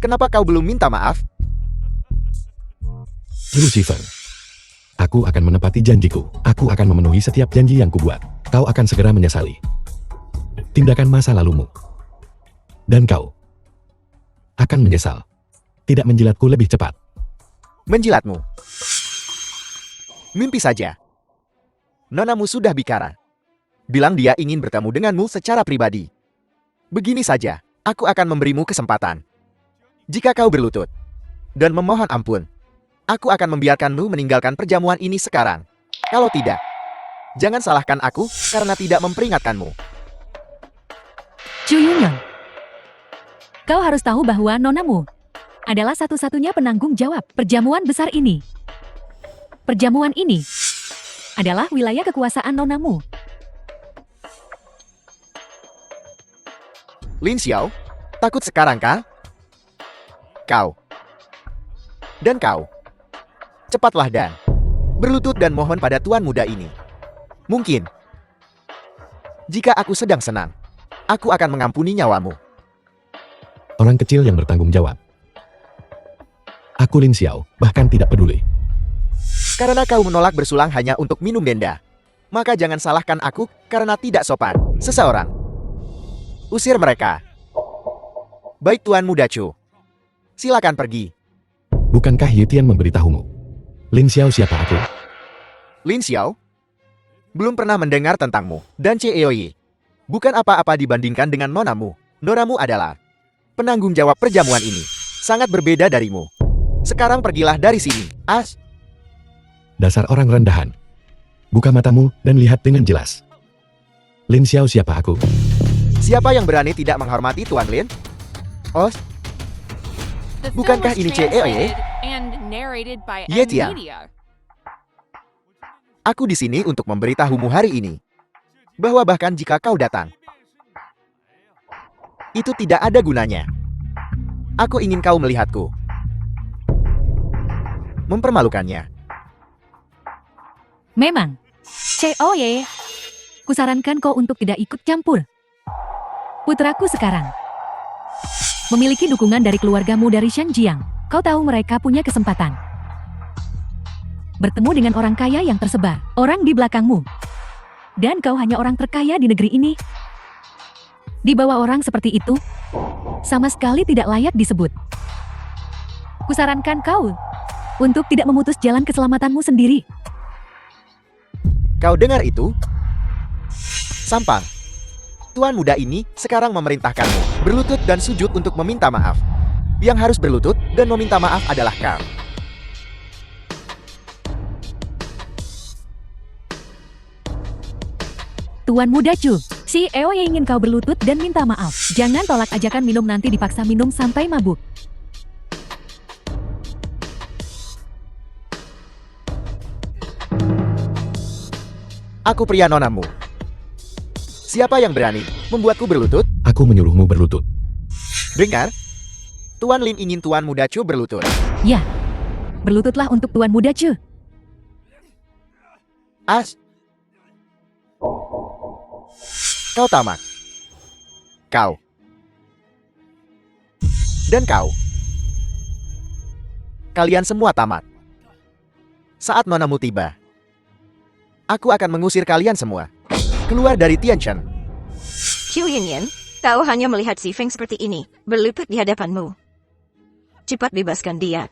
Kenapa kau belum minta maaf? Lucifer. Aku akan menepati janjiku. Aku akan memenuhi setiap janji yang kubuat. Kau akan segera menyesali tindakan masa lalumu. Dan kau akan menyesal tidak menjilatku lebih cepat. Menjilatmu? Mimpi saja. Nonamu sudah bicara. Bilang dia ingin bertemu denganmu secara pribadi. Begini saja, aku akan memberimu kesempatan. Jika kau berlutut dan memohon ampun, aku akan membiarkanmu meninggalkan perjamuan ini sekarang. Kalau tidak, jangan salahkan aku karena tidak memperingatkanmu. Chu Yunyang, kau harus tahu bahwa nonamu adalah satu-satunya penanggung jawab perjamuan besar ini. Perjamuan ini adalah wilayah kekuasaan nonamu. Lin Xiao, takut sekarang kah? Kau. Dan kau. Cepatlah dan berlutut dan mohon pada tuan muda ini. Mungkin, jika aku sedang senang, aku akan mengampuni nyawamu. Orang kecil yang bertanggung jawab. Aku Lin Xiao, bahkan tidak peduli. Karena kau menolak bersulang hanya untuk minum denda, maka jangan salahkan aku karena tidak sopan seseorang. Usir mereka. Baik Tuan Muda Chu. Silakan pergi. Bukankah Yitian memberitahumu? Lin Xiao siapa aku? Lin Xiao? Belum pernah mendengar tentangmu. Dan Ceoyi. Bukan apa-apa dibandingkan dengan nonamu. Nonamu adalah penanggung jawab perjamuan ini. Sangat berbeda darimu. Sekarang pergilah dari sini. As. Dasar orang rendahan. Buka matamu dan lihat dengan jelas. Lin Xiao siapa aku? Siapa yang berani tidak menghormati Tuan Lin? Os? The film Bukankah was ini translated and narrated by Ye M Tia. Media. Aku di sini untuk memberitahumu hari ini bahwa bahkan jika kau datang, itu tidak ada gunanya. Aku ingin kau melihatku. Mempermalukannya. Memang. Ceoye, kusarankan kau untuk tidak ikut campur. Putraku sekarang memiliki dukungan dari keluargamu dari Shangjiang. Kau tahu mereka punya kesempatan bertemu dengan orang kaya yang tersebar, orang di belakangmu. Dan kau hanya orang terkaya di negeri ini. Di bawah orang seperti itu, sama sekali tidak layak disebut. Kusarankan kau untuk tidak memutus jalan keselamatanmu sendiri. Kau dengar itu? Sampang. Tuan muda ini sekarang memerintahkanmu berlutut dan sujud untuk meminta maaf. Yang harus berlutut dan meminta maaf adalah kau. Tuan muda Chu, si Eo yang ingin kau berlutut dan minta maaf. Jangan tolak ajakan minum nanti dipaksa minum sampai mabuk. Aku pria nonamu. Siapa yang berani membuatku berlutut? Aku menyuruhmu berlutut. Dengar. Tuan Lin ingin Tuan Muda Chu berlutut. Ya, berlututlah untuk Tuan muda Chu. As. Kau tamak. Kau. Dan kau. Kalian semua tamat. Saat nonamu tiba, Aku akan mengusir kalian semua. Keluar dari Tianshan. Qiu Yinyan, kau hanya melihat si Feng seperti ini, berlutut di hadapanmu. Cepat bebaskan dia.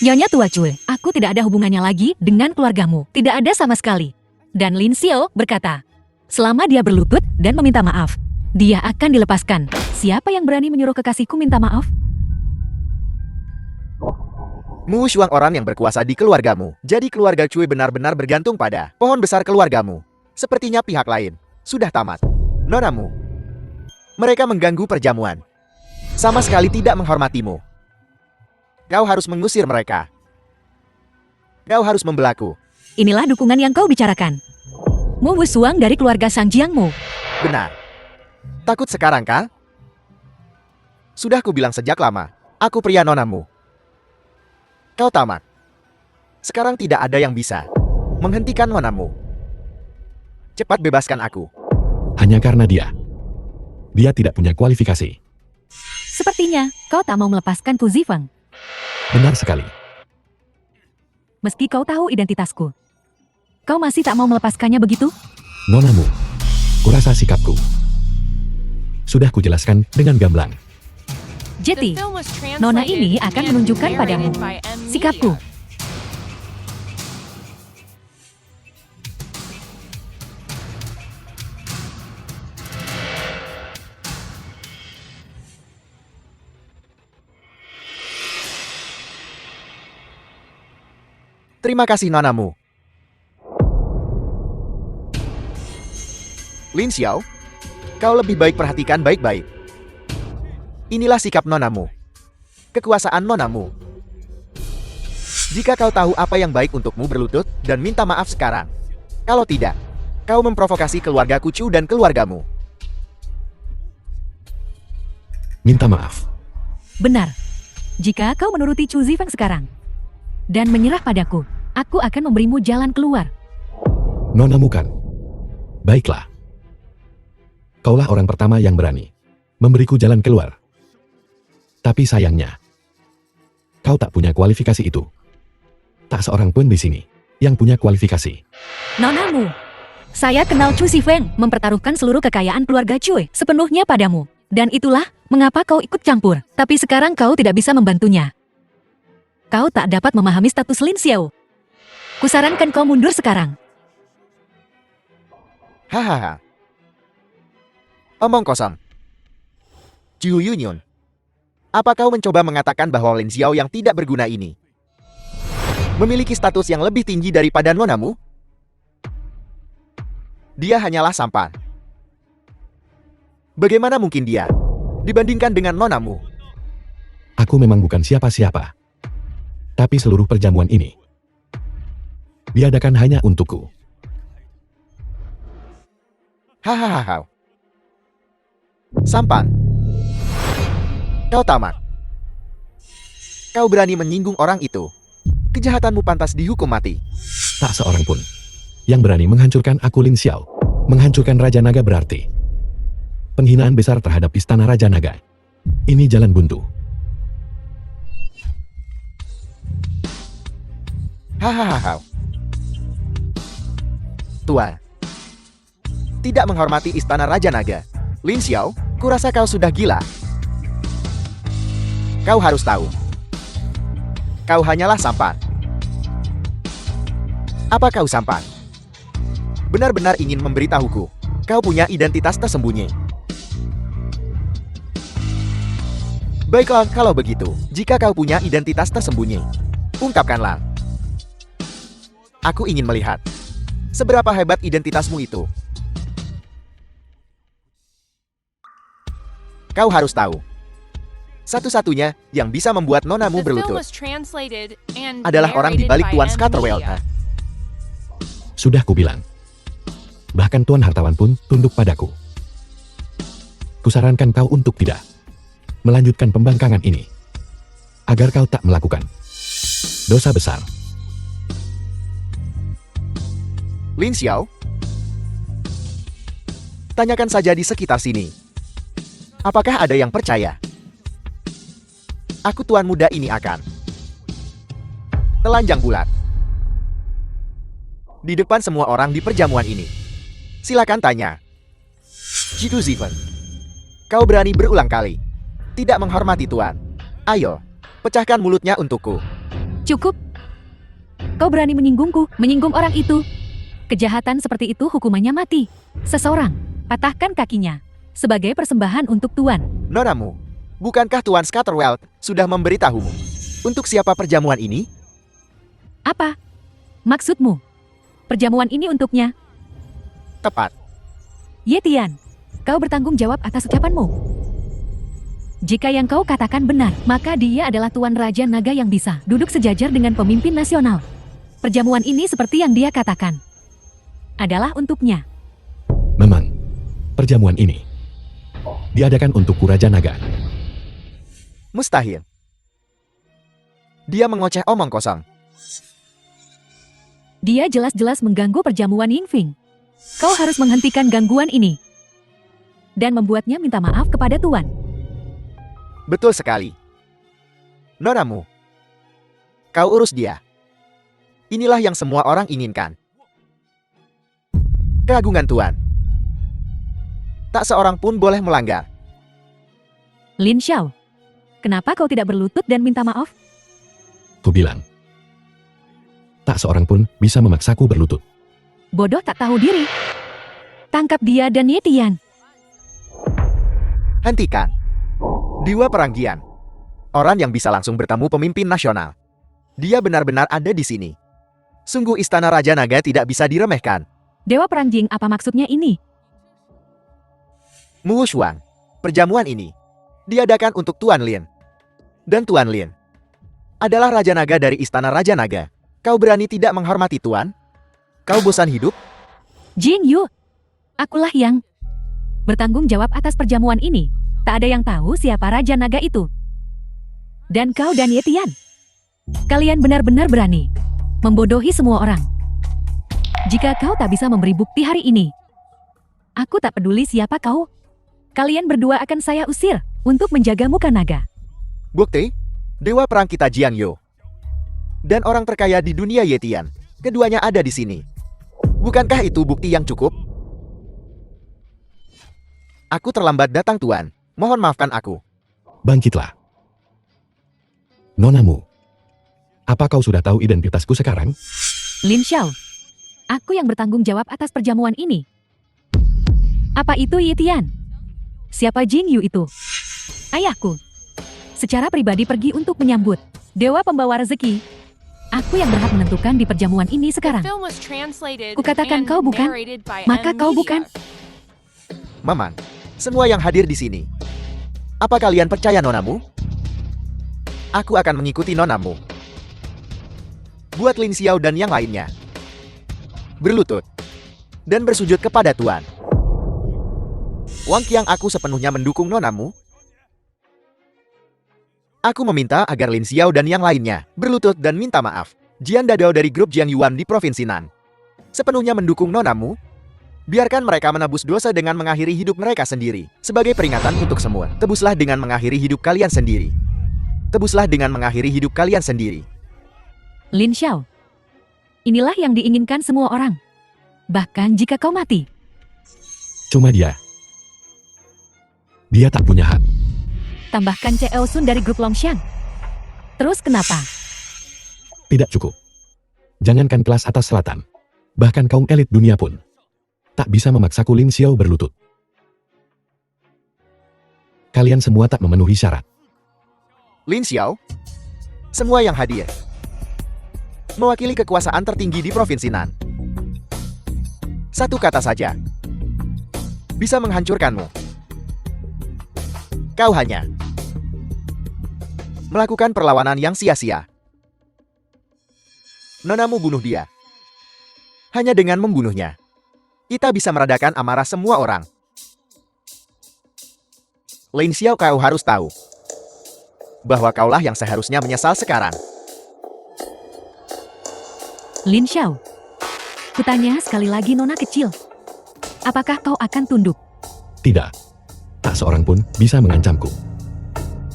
Nyonya tua Cui, aku tidak ada hubungannya lagi dengan keluargamu. Tidak ada sama sekali. Dan Lin Xiao berkata, selama dia berlutut dan meminta maaf, dia akan dilepaskan. Siapa yang berani menyuruh kekasihku minta maaf? Mu Shuang orang yang berkuasa di keluargamu. Jadi keluarga Cui benar-benar bergantung pada pohon besar keluargamu. Sepertinya pihak lain sudah tamat. Nonamu. Mereka mengganggu perjamuan. Sama sekali tidak menghormatimu. Kau harus mengusir mereka. Kau harus membelaku. Inilah dukungan yang kau bicarakan. Mu Wusuang dari keluarga Sang Jiangmu. Benar. Takut sekarang kah? Sudah kubilang sejak lama. Aku pria nonamu. Kau tamat. Sekarang tidak ada yang bisa menghentikan nonamu. Cepat bebaskan aku. Hanya karena dia. Dia tidak punya kualifikasi. Sepertinya kau tak mau melepaskan Fu Zifeng. Benar sekali. Meski kau tahu identitasku. Kau masih tak mau melepaskannya begitu? Nonamu. Kurasa sikapku sudah kujelaskan dengan gamblang. Jeti, The film was translated Nona ini akan and menunjukkan padamu narrated by M. sikapku. Media. Terima kasih nonamu. Lin Xiao, kau lebih baik perhatikan baik-baik. Inilah sikap nonamu. Kekuasaan nonamu. Jika kau tahu apa yang baik untukmu berlutut dan minta maaf sekarang. Kalau tidak, kau memprovokasi keluarga Kucu dan keluargamu. Minta maaf. Benar. Jika kau menuruti Chu Zifeng sekarang dan menyerah padaku, aku akan memberimu jalan keluar. Nonamu kan. Baiklah. Kaulah orang pertama yang berani memberiku jalan keluar. Tapi sayangnya, kau tak punya kualifikasi itu. Tak seorang pun di sini yang punya kualifikasi. Nonamu, saya kenal Chu Zifeng mempertaruhkan seluruh kekayaan keluarga Cui sepenuhnya padamu. Dan itulah mengapa kau ikut campur. Tapi sekarang kau tidak bisa membantunya. Kau tak dapat memahami status Lin Xiao. Kusarankan kau mundur sekarang. Hahaha. Omong kosong. Jiu Yunyun. Apa kau mencoba mengatakan bahwa Lin Xiao yang tidak berguna ini memiliki status yang lebih tinggi daripada nonamu? Dia hanyalah sampan. Bagaimana mungkin dia dibandingkan dengan nonamu? Aku memang bukan siapa-siapa. Tapi seluruh perjamuan ini diadakan hanya untukku. Hahaha. Sampan. Kau tamat. Kau berani menyinggung orang itu. Kejahatanmu pantas dihukum mati. Tak seorang pun yang berani menghancurkan aku Lin Xiao. Menghancurkan Raja Naga berarti penghinaan besar terhadap istana Raja Naga. Ini jalan buntu. Hahaha. Tua. Tidak menghormati istana Raja Naga. Lin Xiao, kurasa kau sudah gila. Kau harus tahu. Kau hanyalah sampan. Apa kau sampan? Benar-benar ingin memberitahuku. Kau punya identitas tersembunyi. Baiklah, kalau begitu, jika kau punya identitas tersembunyi, ungkapkanlah. Aku ingin melihat seberapa hebat identitasmu itu. Kau harus tahu. Satu-satunya yang bisa membuat nonamu The film berlutut was translated and adalah orang di narrated balik by Tuan M. Scatterwell. Media. Sudah kubilang. Bahkan Tuan Hartawan pun tunduk padaku. Kusarankan kau untuk tidak melanjutkan pembangkangan ini. Agar kau tak melakukan dosa besar. Lin Xiao? Tanyakan saja di sekitar sini. Apakah ada yang percaya? Aku tuan muda ini akan telanjang bulat. Di depan semua orang di perjamuan ini. Silakan tanya. Jitu Zivan. Kau berani berulang kali tidak menghormati Tuan. Ayo, pecahkan mulutnya untukku. Cukup. Kau berani menyinggungku, menyinggung orang itu. Kejahatan seperti itu hukumannya mati. Seseorang, patahkan kakinya. Sebagai persembahan untuk Tuan. Nonamu, bukankah Tuan Scatterwell sudah memberitahumu untuk siapa perjamuan ini? Apa? Maksudmu? Perjamuan ini untuknya? Tepat. Yetian, kau bertanggung jawab atas ucapanmu. Jika yang kau katakan benar, maka dia adalah Tuan Raja Naga yang bisa duduk sejajar dengan pemimpin nasional. Perjamuan ini seperti yang dia katakan adalah untuknya. Memang, perjamuan ini diadakan untukku Raja Naga. Mustahil. Dia mengoceh omong kosong. Dia jelas-jelas mengganggu perjamuan Yingfing. Kau harus menghentikan gangguan ini. Dan membuatnya minta maaf kepada Tuan. Betul sekali. Nonamu, kau urus dia. Inilah yang semua orang inginkan. Keagungan Tuan. Tak seorang pun boleh melanggar. Lin Xiao, kenapa kau tidak berlutut dan minta maaf? Ku bilang, tak seorang pun bisa memaksaku berlutut. Bodoh tak tahu diri. Tangkap dia dan Yetian. Hentikan. Dewa Peranggian. Orang yang bisa langsung bertemu pemimpin nasional. Dia benar-benar ada di sini. Sungguh istana Raja Naga tidak bisa diremehkan. Dewa Perangjing, apa maksudnya ini? Mu Shuang, perjamuan ini diadakan untuk Tuan Lin. Dan Tuan Lin adalah Raja Naga dari istana Raja Naga. Kau berani tidak menghormati Tuan? Kau bosan hidup? Jing Yu, akulah yang bertanggung jawab atas perjamuan ini. Tak ada yang tahu siapa Raja Naga itu. Dan kau dan Yetian, kalian benar-benar berani membodohi semua orang. Jika kau tak bisa memberi bukti hari ini, aku tak peduli siapa kau. Kalian berdua akan saya usir untuk menjaga muka naga. Bukti? Dewa perang kita Jiang Yo. Dan orang terkaya di dunia Yetian. Keduanya ada di sini. Bukankah itu bukti yang cukup? Aku terlambat datang Tuan. Mohon maafkan aku. Bangkitlah. Nonamu, apa kau sudah tahu identitasku sekarang? Lin Xiao, aku yang bertanggung jawab atas perjamuan ini. Apa itu Yetian? Siapa Jing Yu itu? Ayahku. Secara pribadi pergi untuk menyambut Dewa Pembawa Rezeki. Aku yang berhak menentukan di perjamuan ini sekarang. Film was translated Kukatakan and kau bukan, narrated by maka kau M. bukan. Media. Mamang, semua yang hadir di sini. Apa kalian percaya nonamu? Aku akan mengikuti nonamu. Buat Lin Xiao dan yang lainnya. Berlutut. Dan bersujud kepada Tuan. Wang Qiang, aku sepenuhnya mendukung nonamu. Aku meminta agar Lin Xiao dan yang lainnya berlutut dan minta maaf. Jian Dadao dari grup Jiang Yuan di Provinsi Nan sepenuhnya mendukung nonamu. Biarkan mereka menebus dosa dengan mengakhiri hidup mereka sendiri. Sebagai peringatan untuk semua, tebuslah dengan mengakhiri hidup kalian sendiri. Tebuslah dengan mengakhiri hidup kalian sendiri. Lin Xiao, inilah yang diinginkan semua orang. Bahkan jika kau mati. Cuma dia tak punya hak. Tambahkan Cheo Sun dari grup Longxiang. Terus kenapa? Tidak cukup. Jangankan kelas atas selatan. Bahkan kaum elit dunia pun tak bisa memaksaku Lin Xiao berlutut. Kalian semua tak memenuhi syarat. Lin Xiao, semua yang hadir mewakili kekuasaan tertinggi di Provinsi Nan. Satu kata saja bisa menghancurkanmu. Kau hanya melakukan perlawanan yang sia-sia. Nonamu bunuh dia. Hanya dengan membunuhnya, kita bisa meredakan amarah semua orang. Lin Xiao, kau harus tahu bahwa kaulah yang seharusnya menyesal sekarang. Lin Xiao, kutanya sekali lagi nona kecil. Apakah kau akan tunduk? Tidak. Tak seorang pun bisa mengancamku.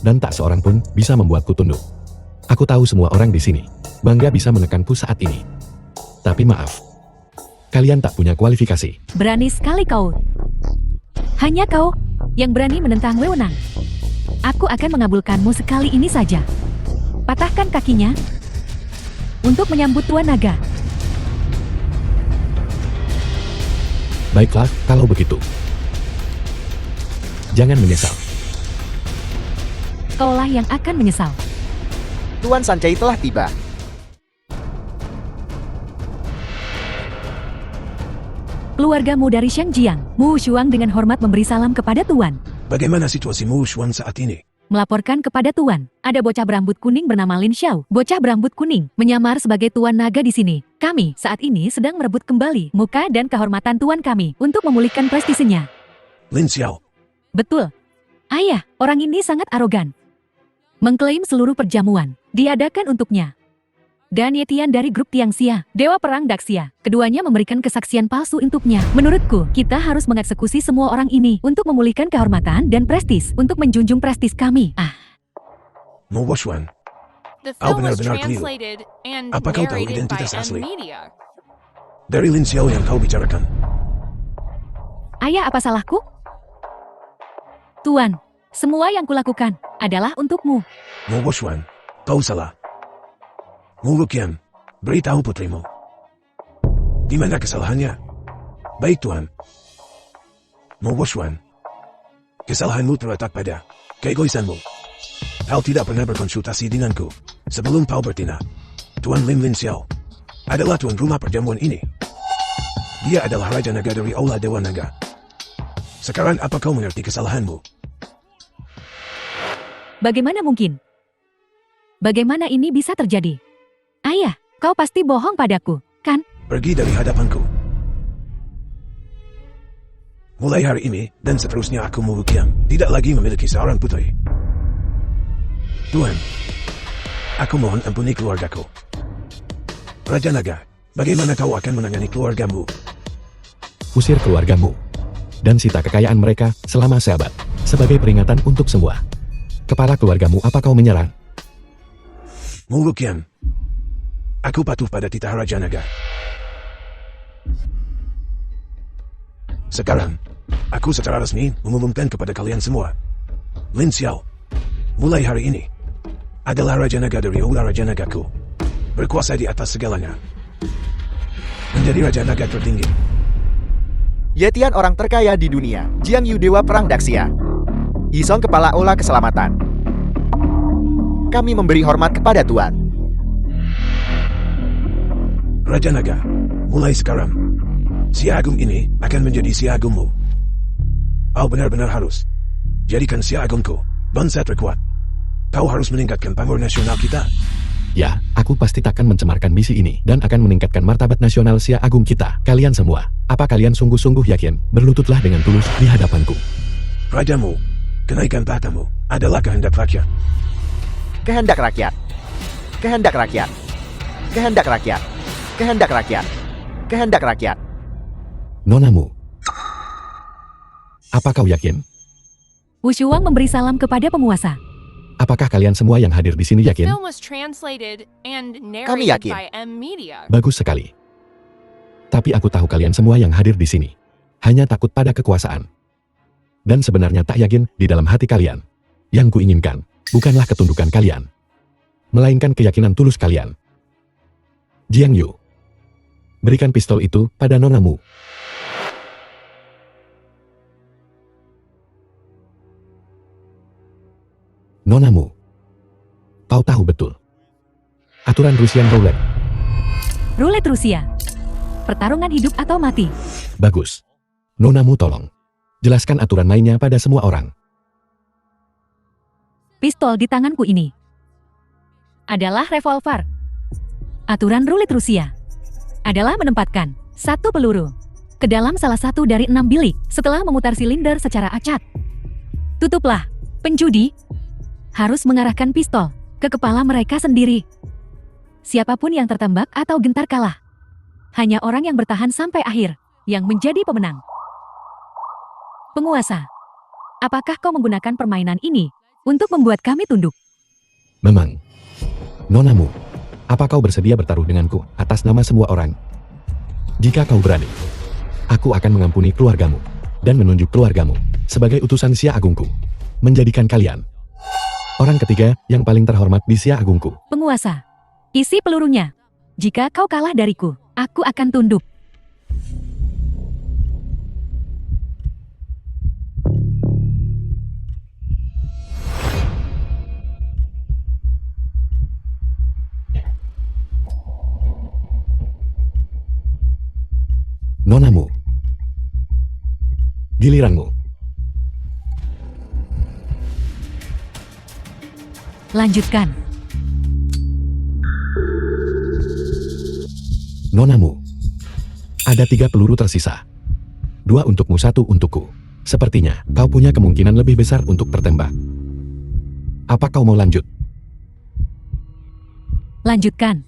Dan tak seorang pun bisa membuatku tunduk. Aku tahu semua orang di sini bangga bisa menekanku saat ini. Tapi maaf, Kalian tak punya kualifikasi. Berani sekali kau. Hanya kau yang berani menentang wewenang. Aku akan mengabulkanmu sekali ini saja. Patahkan kakinya untuk menyambut Tuan Naga. Baiklah, kalau begitu. Jangan menyesal. Kaulah yang akan menyesal. Tuan Sancai telah tiba. Keluargamu dari Shangjiang, Mu Shuang dengan hormat memberi salam kepada Tuan. Bagaimana situasi Mu Shuang saat ini? Melaporkan kepada Tuan, ada bocah berambut kuning bernama Lin Xiao. Bocah berambut kuning menyamar sebagai Tuan Naga di sini. Kami saat ini sedang merebut kembali muka dan kehormatan Tuan kami untuk memulihkan prestisenya. Lin Xiao. Betul. Ayah, orang ini sangat arogan. Mengklaim seluruh perjamuan diadakan untuknya. Dan Yetian dari grup Tiangxia, Dewa Perang Daxia. Keduanya memberikan kesaksian palsu untuknya. Menurutku, kita harus mengeksekusi semua orang ini untuk memulihkan kehormatan dan prestis, untuk menjunjung prestis kami. Mu Shuang. The Kau film was benar-benar keliru. translated and Apa kau tahu narrated by identitas M asli? Media. Dari Lin Xiao yang kau bicarakan. Ayah, apa salahku? Tuan, semua yang kulakukan adalah untukmu. Mu Shuang. Kau salah. Mu Luqian, beritahu putrimu. Di mana kesalahannya? Baik Tuan. Mu Shuang. Kesalahanmu terletak pada keegoisanmu. Kau tidak pernah berkonsultasi denganku sebelum kau bertindak. Tuan Lin Xiao adalah tuan rumah perjamuan ini. Dia adalah Raja Naga dari Aula Dewa Naga. Sekarang apa kau mengerti kesalahanmu? Bagaimana mungkin? Bagaimana ini bisa terjadi? Ayah, kau pasti bohong padaku, kan? Pergi dari hadapanku. Mulai hari ini dan seterusnya aku Mu Luqian tidak lagi memiliki seorang putri. Tuan, aku mohon ampuni keluargaku. Raja Naga, bagaimana kau akan menangani keluargamu? Usir keluargamu. Dan sita kekayaan mereka selama seabad. Sebagai peringatan untuk semua. Kepala keluargamu, apa kau menyerang? Mu Luqian, aku patuh pada titah Raja Naga. Sekarang, aku secara resmi mengumumkan kepada kalian semua. Lin Xiao, mulai hari ini, adalah Raja Naga dari Aula Raja Nagaku. Berkuasa di atas segalanya. Menjadi Raja Naga tertinggi. Yetian orang terkaya di dunia. Jiang Yu Dewa Perang Daxia. Yisong Kepala Aula Keselamatan. Kami memberi hormat kepada Tuan. Raja Naga, mulai sekarang, Si Agung ini akan menjadi Si Agungmu. Kau benar-benar harus jadikan Si Agungku bangsa terkuat. Kau harus meningkatkan pamor nasional kita. Ya, aku pasti takkan mencemarkan misi ini dan akan meningkatkan martabat nasional Sia Agung kita. Kalian semua, apa kalian sungguh-sungguh yakin? Berlututlah dengan tulus di hadapanku. Rajamu, kenaikan tahtamu adalah kehendak rakyat. Kehendak rakyat. Kehendak rakyat. Kehendak rakyat. Kehendak rakyat. Kehendak rakyat. Nonamu. Apa kau yakin? Wu Shuang memberi salam kepada penguasa. Apakah kalian semua yang hadir di sini The yakin? film was translated and Kami narrated yakin. by M Media. Bagus sekali. Tapi aku tahu kalian semua yang hadir di sini hanya takut pada kekuasaan. Dan sebenarnya tak yakin di dalam hati kalian. Yang kuinginkan bukanlah ketundukan kalian, melainkan keyakinan tulus kalian. Jiang Yu, berikan pistol itu pada nonamu. Nonamu, kau tahu betul aturan Rusian Roulette. Roulette Rusia. Pertarungan hidup atau mati. Bagus. Nonamu tolong jelaskan aturan mainnya pada semua orang. Pistol di tanganku ini adalah revolver. Aturan roulette Rusia adalah menempatkan satu peluru ke dalam salah satu dari 6 bilik setelah memutar silinder secara acak. Tutuplah. Penjudi harus mengarahkan pistol ke kepala mereka sendiri. Siapapun yang tertembak atau gentar kalah. Hanya orang yang bertahan sampai akhir yang menjadi pemenang. Penguasa, apakah kau menggunakan permainan ini untuk membuat kami tunduk? Memang. Nonamu, apa kau bersedia bertaruh denganku atas nama semua orang? Jika kau berani, aku akan mengampuni keluargamu dan menunjuk keluargamu sebagai utusan Xia Agungku, menjadikan kalian orang ketiga yang paling terhormat di Xia Agungku. Penguasa, isi pelurunya. Jika kau kalah dariku, aku akan tunduk. Nonamu. Giliranmu. Lanjutkan. Nonamu. Ada 3 peluru tersisa. 2 untukmu, 1 untukku. Sepertinya kau punya kemungkinan lebih besar untuk tertembak. Apa kau mau lanjut? Lanjutkan.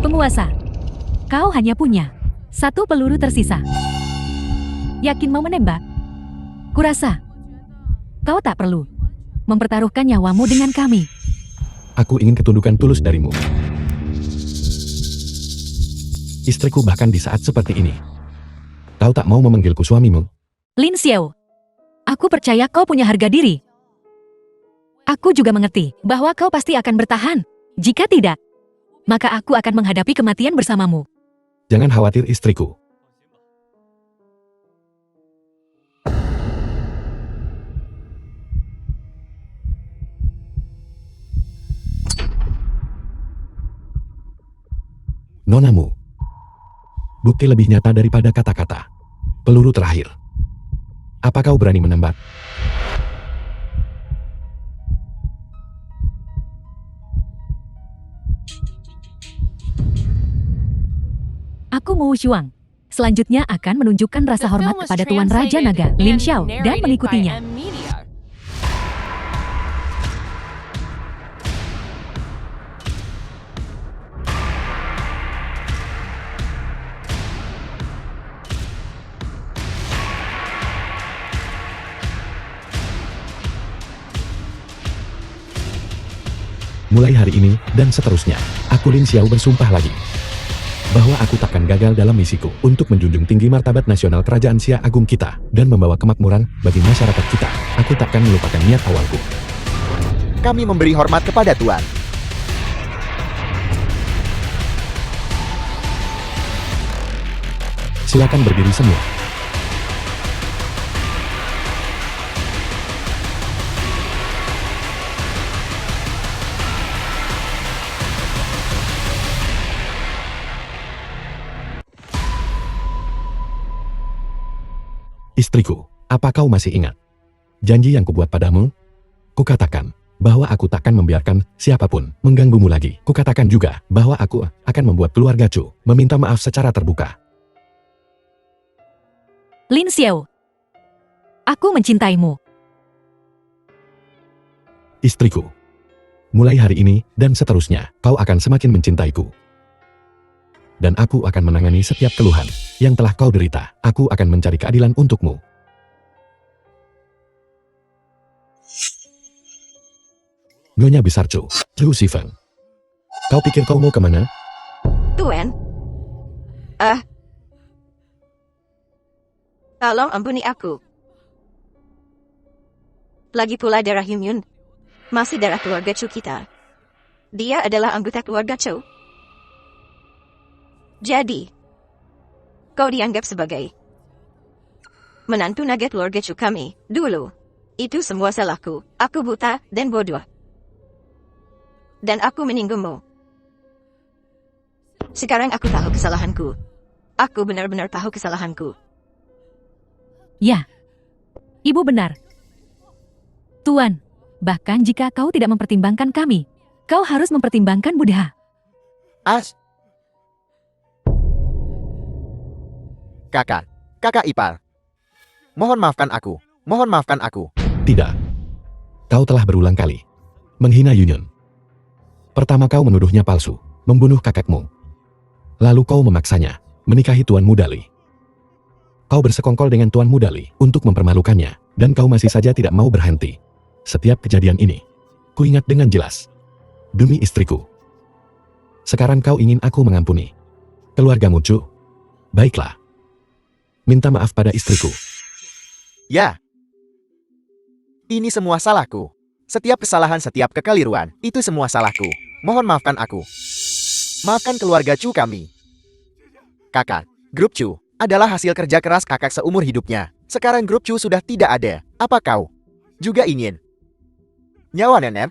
Penguasa, kau hanya punya 1 peluru tersisa. Yakin mau menembak? Kurasa kau tak perlu mempertaruhkan nyawamu dengan kami. Aku ingin ketundukan tulus darimu. Istriku bahkan di saat seperti ini. Kau tak mau memanggilku suamimu? Lin Xiao, aku percaya kau punya harga diri. Aku juga mengerti bahwa kau pasti akan bertahan. Jika tidak, maka aku akan menghadapi kematian bersamamu. Jangan khawatir istriku. Nonamu. Bukti lebih nyata daripada kata-kata. Peluru terakhir. Apa kau berani menembak? Aku Mu Shuang. Selanjutnya akan menunjukkan rasa The hormat film was kepada Tuan Raja translated Naga, Lin and Xiao, dan narrated by mengikutinya. M-Media. Mulai hari ini, dan seterusnya, aku Lin Xiao bersumpah lagi bahwa aku takkan gagal dalam misiku untuk menjunjung tinggi martabat nasional kerajaan Xia Agung kita dan membawa kemakmuran bagi masyarakat kita. Aku takkan melupakan niat awalku. Kami memberi hormat kepada Tuan. Silakan berdiri semua. Istriku, apa kau masih ingat janji yang kubuat padamu? Kukatakan bahwa aku takkan membiarkan siapapun mengganggumu lagi. Kukatakan juga bahwa aku akan membuat keluarga Chu meminta maaf secara terbuka. Lin Xiao, aku mencintaimu. Istriku, mulai hari ini dan seterusnya, kau akan semakin mencintaiku. Dan aku akan menangani setiap keluhan yang telah kau derita. Aku akan mencari keadilan untukmu. Nyonya Besar Chu, Chu Sifeng. Kau pikir kau mau kemana? Tuan. Tolong ampuni aku. Lagi pula darah Hyun masih darah keluarga Chu kita. Dia adalah anggota keluarga Chu. Jadi, kau dianggap sebagai menantu naga keluarga Chu kami. Dulu, itu semua salahku. Aku buta dan bodoh. Dan aku meninggalmu. Sekarang aku tahu kesalahanku. Aku benar-benar tahu kesalahanku. Ya, Ibu benar. Tuan, bahkan jika kau tidak mempertimbangkan kami, kau harus mempertimbangkan Buddha. Kakak ipar. Mohon maafkan aku. Tidak. Kau telah berulang kali menghina Yunyan. Pertama kau menuduhnya palsu, membunuh kakakmu. Lalu kau memaksanya menikahi Tuan Mudali. Kau bersekongkol dengan Tuan Mudali untuk mempermalukannya, dan kau masih saja tidak mau berhenti. Setiap kejadian ini, kuingat dengan jelas. Demi istriku. Sekarang kau ingin aku mengampuni keluargamu, Cu? Baiklah. Minta maaf pada istriku. Ya. Ini semua salahku. Setiap kesalahan, setiap kekeliruan, itu semua salahku. Mohon maafkan aku. Maafkan keluarga Cu kami. Kakak, grup Cu adalah hasil kerja keras kakak seumur hidupnya. Sekarang grup Cu sudah tidak ada. Apa kau juga ingin nyawa nenek?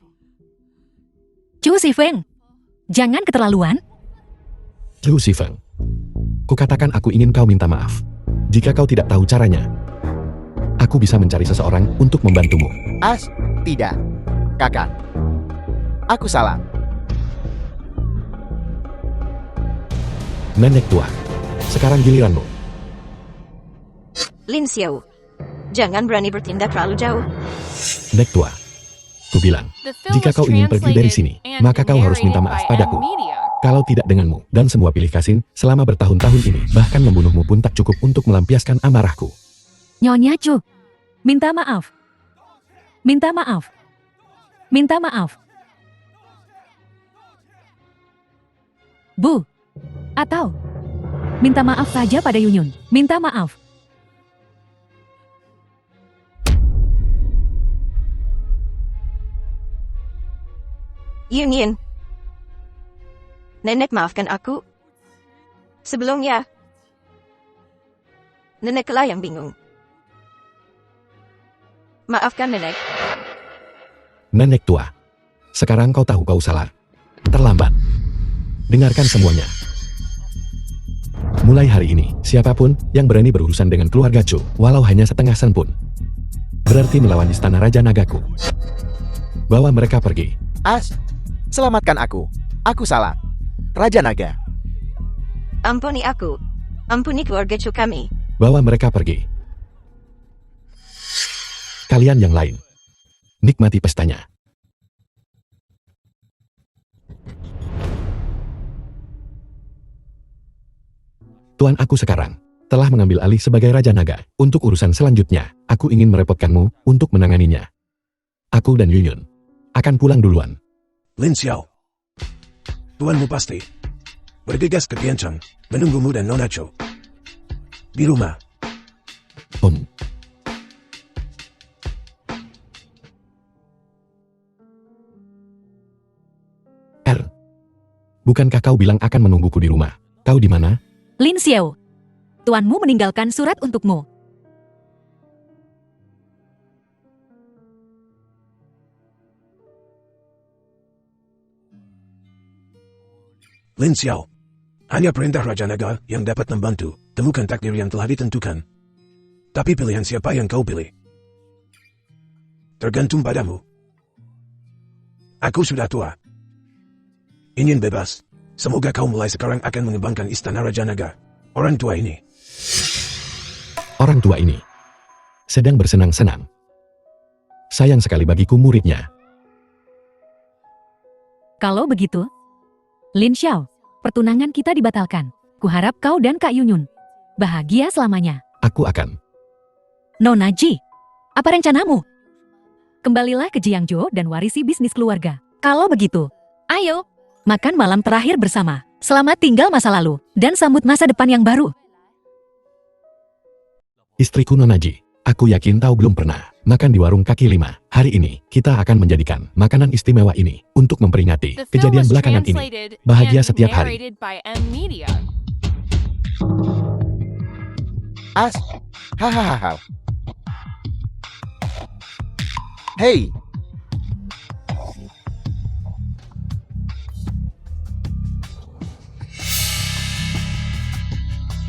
Chu Sifeng, jangan keterlaluan. Chu Sifeng. Kukatakan aku ingin kau minta maaf. Jika kau tidak tahu caranya, aku bisa mencari seseorang untuk membantumu. Tidak. Kakak. Aku salah. Nenek tua. Sekarang giliranmu. Lin Xiao, jangan berani bertindak terlalu jauh. Nek tua. Ku bilang, The film jika was kau ingin pergi dari sini, translated maka and kau harus minta narrated maaf by padaku. M-Media. Kalau tidak denganmu dan semua pilih kasih selama bertahun-tahun ini, bahkan membunuhmu pun tak cukup untuk melampiaskan amarahku. Nyonya Chu, minta maaf. Minta maaf. Minta maaf. Bu. Atau minta maaf saja pada Yunyun. Minta maaf. Yin. Nenek maafkan aku. Sebelumnya, neneklah yang bingung. Maafkan nenek. Nenek tua. Sekarang kau tahu kau salah. Terlambat. Dengarkan semuanya. Mulai hari ini, siapapun yang berani berurusan dengan keluarga Chu, walau hanya setengah sen pun, berarti melawan istana Raja Nagaku. Bawa mereka pergi. Selamatkan aku. Aku salah. Raja Naga. Ampuni aku. Ampuni keluarga Chu kami. Bawa mereka pergi. Kalian yang lain, nikmati pestanya. Tuan aku sekarang telah mengambil alih sebagai Raja Naga. Untuk urusan selanjutnya, aku ingin merepotkanmu untuk menanganinya. Aku dan Yunyun akan pulang duluan. Lin Xiao. Tuanmu pasti bergegas ke Tiancheng, menunggumu dan Nona Cho di rumah. Bukankah kau bilang akan menungguku di rumah? Kau di mana? Lin Xiao, tuanmu meninggalkan surat untukmu. Lin Xiao. Hanya perintah Raja Naga yang dapat membantu. Temukan takdir yang telah ditentukan. Tapi pilihan siapa yang kau pilih tergantung padamu. Aku sudah tua. Ingin bebas. Semoga kau mulai sekarang akan mengembangkan istana Raja Naga. Orang tua ini sedang bersenang-senang. Sayang sekali bagiku muridnya. Kalau begitu, Lin Xiao, pertunangan kita dibatalkan. Kuharap kau dan Kak Yunyun bahagia selamanya. Aku akan. Nona Ji, apa rencanamu? Kembalilah ke Jiangzhou dan warisi bisnis keluarga. Kalau begitu, ayo, makan malam terakhir bersama. Selamat tinggal masa lalu, dan sambut masa depan yang baru. Istriku Nona Ji, aku yakin kau belum pernah makan di warung kaki lima. Hari ini, kita akan menjadikan makanan istimewa ini untuk memperingati The film kejadian was belakangan ini. translated Bahagia and setiap hari. narrated by M-Media. Hahaha. Hei.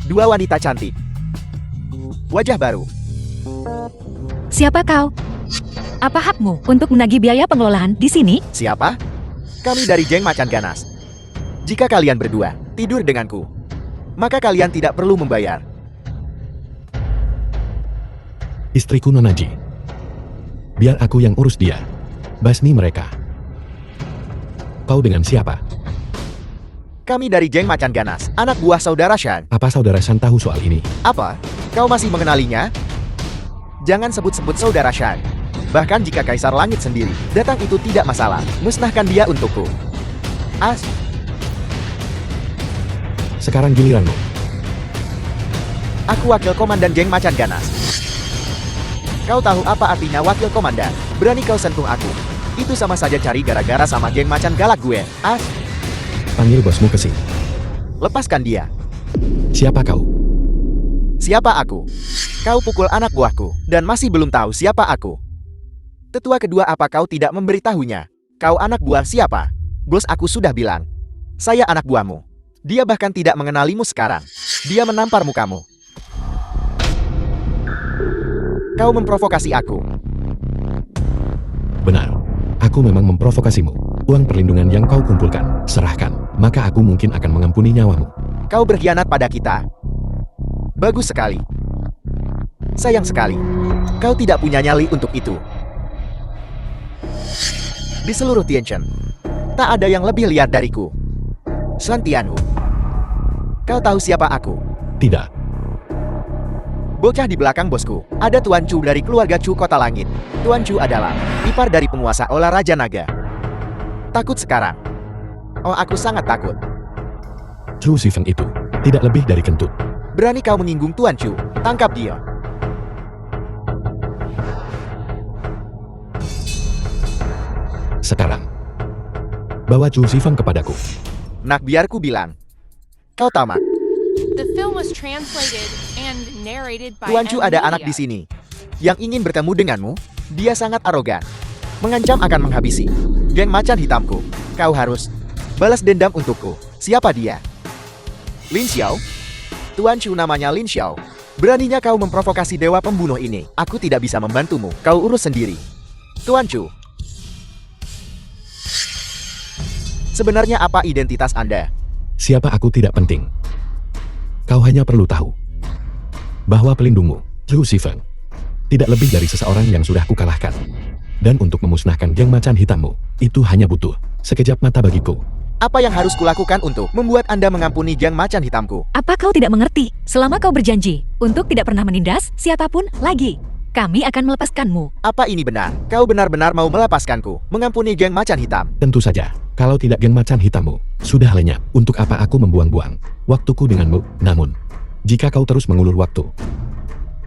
Dua wanita cantik. Wajah baru. Siapa kau? Apa hakmu untuk menagih biaya pengelolaan di sini? Siapa? Kami dari Geng Macan Ganas. Jika kalian berdua tidur denganku, maka kalian tidak perlu membayar. Istriku Nona Ji. Biar aku yang urus dia. Basmi mereka. Kau dengan siapa? Kami dari Geng Macan Ganas, anak buah saudara Shan. Apa saudara Shan tahu soal ini? Apa? Kau masih mengenalinya? Jangan sebut-sebut saudara Shan. Bahkan jika Kaisar Langit sendiri datang itu tidak masalah. Musnahkan dia untukku. As, Sekarang giliranmu. aku wakil komandan geng macan ganas. Kau tahu apa artinya wakil komandan? Berani kau sentuh aku. Itu sama saja cari gara-gara sama geng macan galak gue. As, Panggil bosmu ke sini. lepaskan dia. Siapa kau? Siapa aku? Kau pukul anak buahku, dan masih belum tahu siapa aku. Tetua kedua, apa kau tidak memberitahunya? Kau anak buah siapa? Bos aku sudah bilang. Saya anak buahmu. Dia bahkan tidak mengenalimu sekarang. Dia menampar mukamu. Kau memprovokasi aku. Benar. Aku memang memprovokasimu. Uang perlindungan yang kau kumpulkan, serahkan. Maka aku mungkin akan mengampuni nyawamu. Kau berkhianat pada kita. Bagus sekali. Sayang sekali. Kau tidak punya nyali untuk itu. Di seluruh Tianchen, tak ada yang lebih liar dariku. Sun Tianwu. Kau tahu siapa aku? Tidak. Bocah di belakang bosku, ada Tuan Chu dari keluarga Chu Kota Langit. Tuan Chu adalah ipar dari penguasa Ola Raja Naga. Takut sekarang? Oh, aku sangat takut. Chu Sifen itu tidak lebih dari kentut. Berani kau menyinggung Tuan Chu? Tangkap dia. Sekarang, bawa Chu Sifen kepadaku. Nak, biar ku bilang. Kau tamat. The film was translated and narrated by Tuan Chu ada anak M-Media. di sini. Yang ingin bertemu denganmu, dia sangat arogan. Mengancam akan menghabisi geng macan hitamku. Kau harus balas dendam untukku. Siapa dia? Lin Xiao? Tuan Chu namanya Lin Xiao. Beraninya kau memprovokasi dewa pembunuh ini. Aku tidak bisa membantumu. Kau urus sendiri. Tuan Chu. Sebenarnya apa identitas Anda? Siapa aku tidak penting. Kau hanya perlu tahu bahwa pelindungmu, Chu Sifen, tidak lebih dari seseorang yang sudah kukalahkan. Dan untuk memusnahkan geng macan hitammu, itu hanya butuh sekejap mata bagiku. Apa yang harus kulakukan untuk membuat Anda mengampuni geng macan hitamku? Apa kau tidak mengerti? Selama kau berjanji untuk tidak pernah menindas siapapun lagi, kami akan melepaskanmu. Apa ini benar? Kau benar-benar mau melepaskanku, mengampuni geng macan hitam? Tentu saja, kalau tidak geng macan hitammu sudah lenyap, untuk apa aku membuang-buang waktuku denganmu? Namun, jika kau terus mengulur waktu,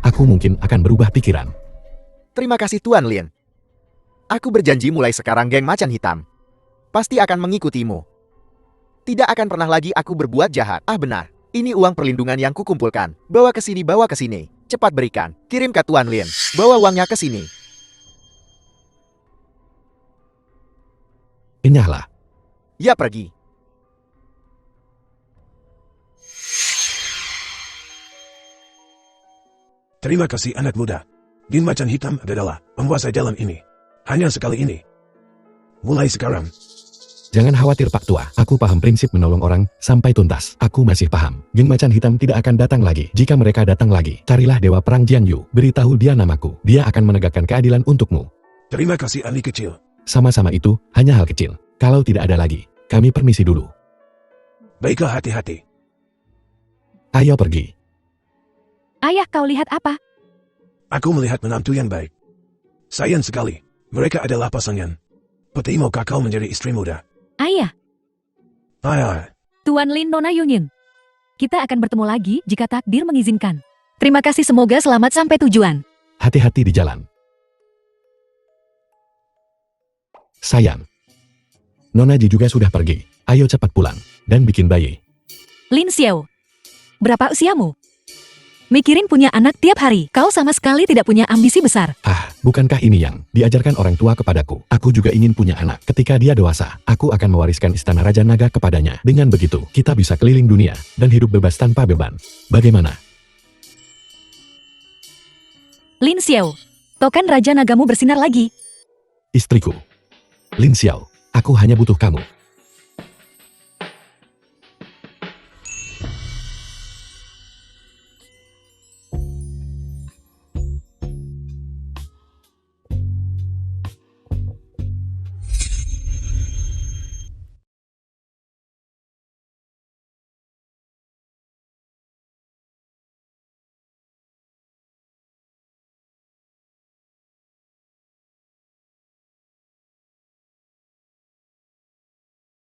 aku mungkin akan berubah pikiran. Terima kasih Tuan Lin. Aku berjanji mulai sekarang geng macan hitam pasti akan mengikutimu. Tidak akan pernah lagi aku berbuat jahat. Ah, benar. Ini uang perlindungan yang kukumpulkan. Bawa ke sini, bawa ke sini. Cepat berikan. Kirim ke Tuan Lin. Bawa uangnya ke sini. Enyahlah. Ya, pergi. Terima kasih anak muda. Geng macan hitam adalah penguasa jalan ini. Hanya sekali ini. Mulai sekarang. Jangan khawatir Pak Tua, aku paham prinsip menolong orang sampai tuntas. Aku masih paham, geng macan hitam tidak akan datang lagi. Jika mereka datang lagi, carilah Dewa Perang Jian Yu, beritahu dia namaku. Dia akan menegakkan keadilan untukmu. Terima kasih anak kecil. Sama-sama, itu hanya hal kecil. Kalau tidak ada lagi, kami permisi dulu. Baiklah, hati-hati. Ayo pergi. Ayah, kau lihat apa? Aku melihat menantu yang baik. Sayang sekali. Mereka adalah pasangan. Peti maukah kau menjadi istri muda? Ayah, Ayah. Tuan Lin, Nona Yunyin. Kita akan bertemu lagi jika takdir mengizinkan. Terima kasih, semoga selamat sampai tujuan. Hati-hati di jalan. Sayang. Nona Ji juga sudah pergi. Ayo cepat pulang dan bikin bayi. Lin Xiao, berapa usiamu? Mikirin punya anak tiap hari. Kau sama sekali tidak punya ambisi besar. Ah, bukankah ini yang diajarkan orang tua kepadaku? Aku juga ingin punya anak. Ketika dia dewasa, aku akan mewariskan istana Raja Naga kepadanya. Dengan begitu, kita bisa keliling dunia dan hidup bebas tanpa beban. Bagaimana? Lin Xiao, token Raja Nagamu bersinar lagi. Istriku. Lin Xiao, aku hanya butuh kamu.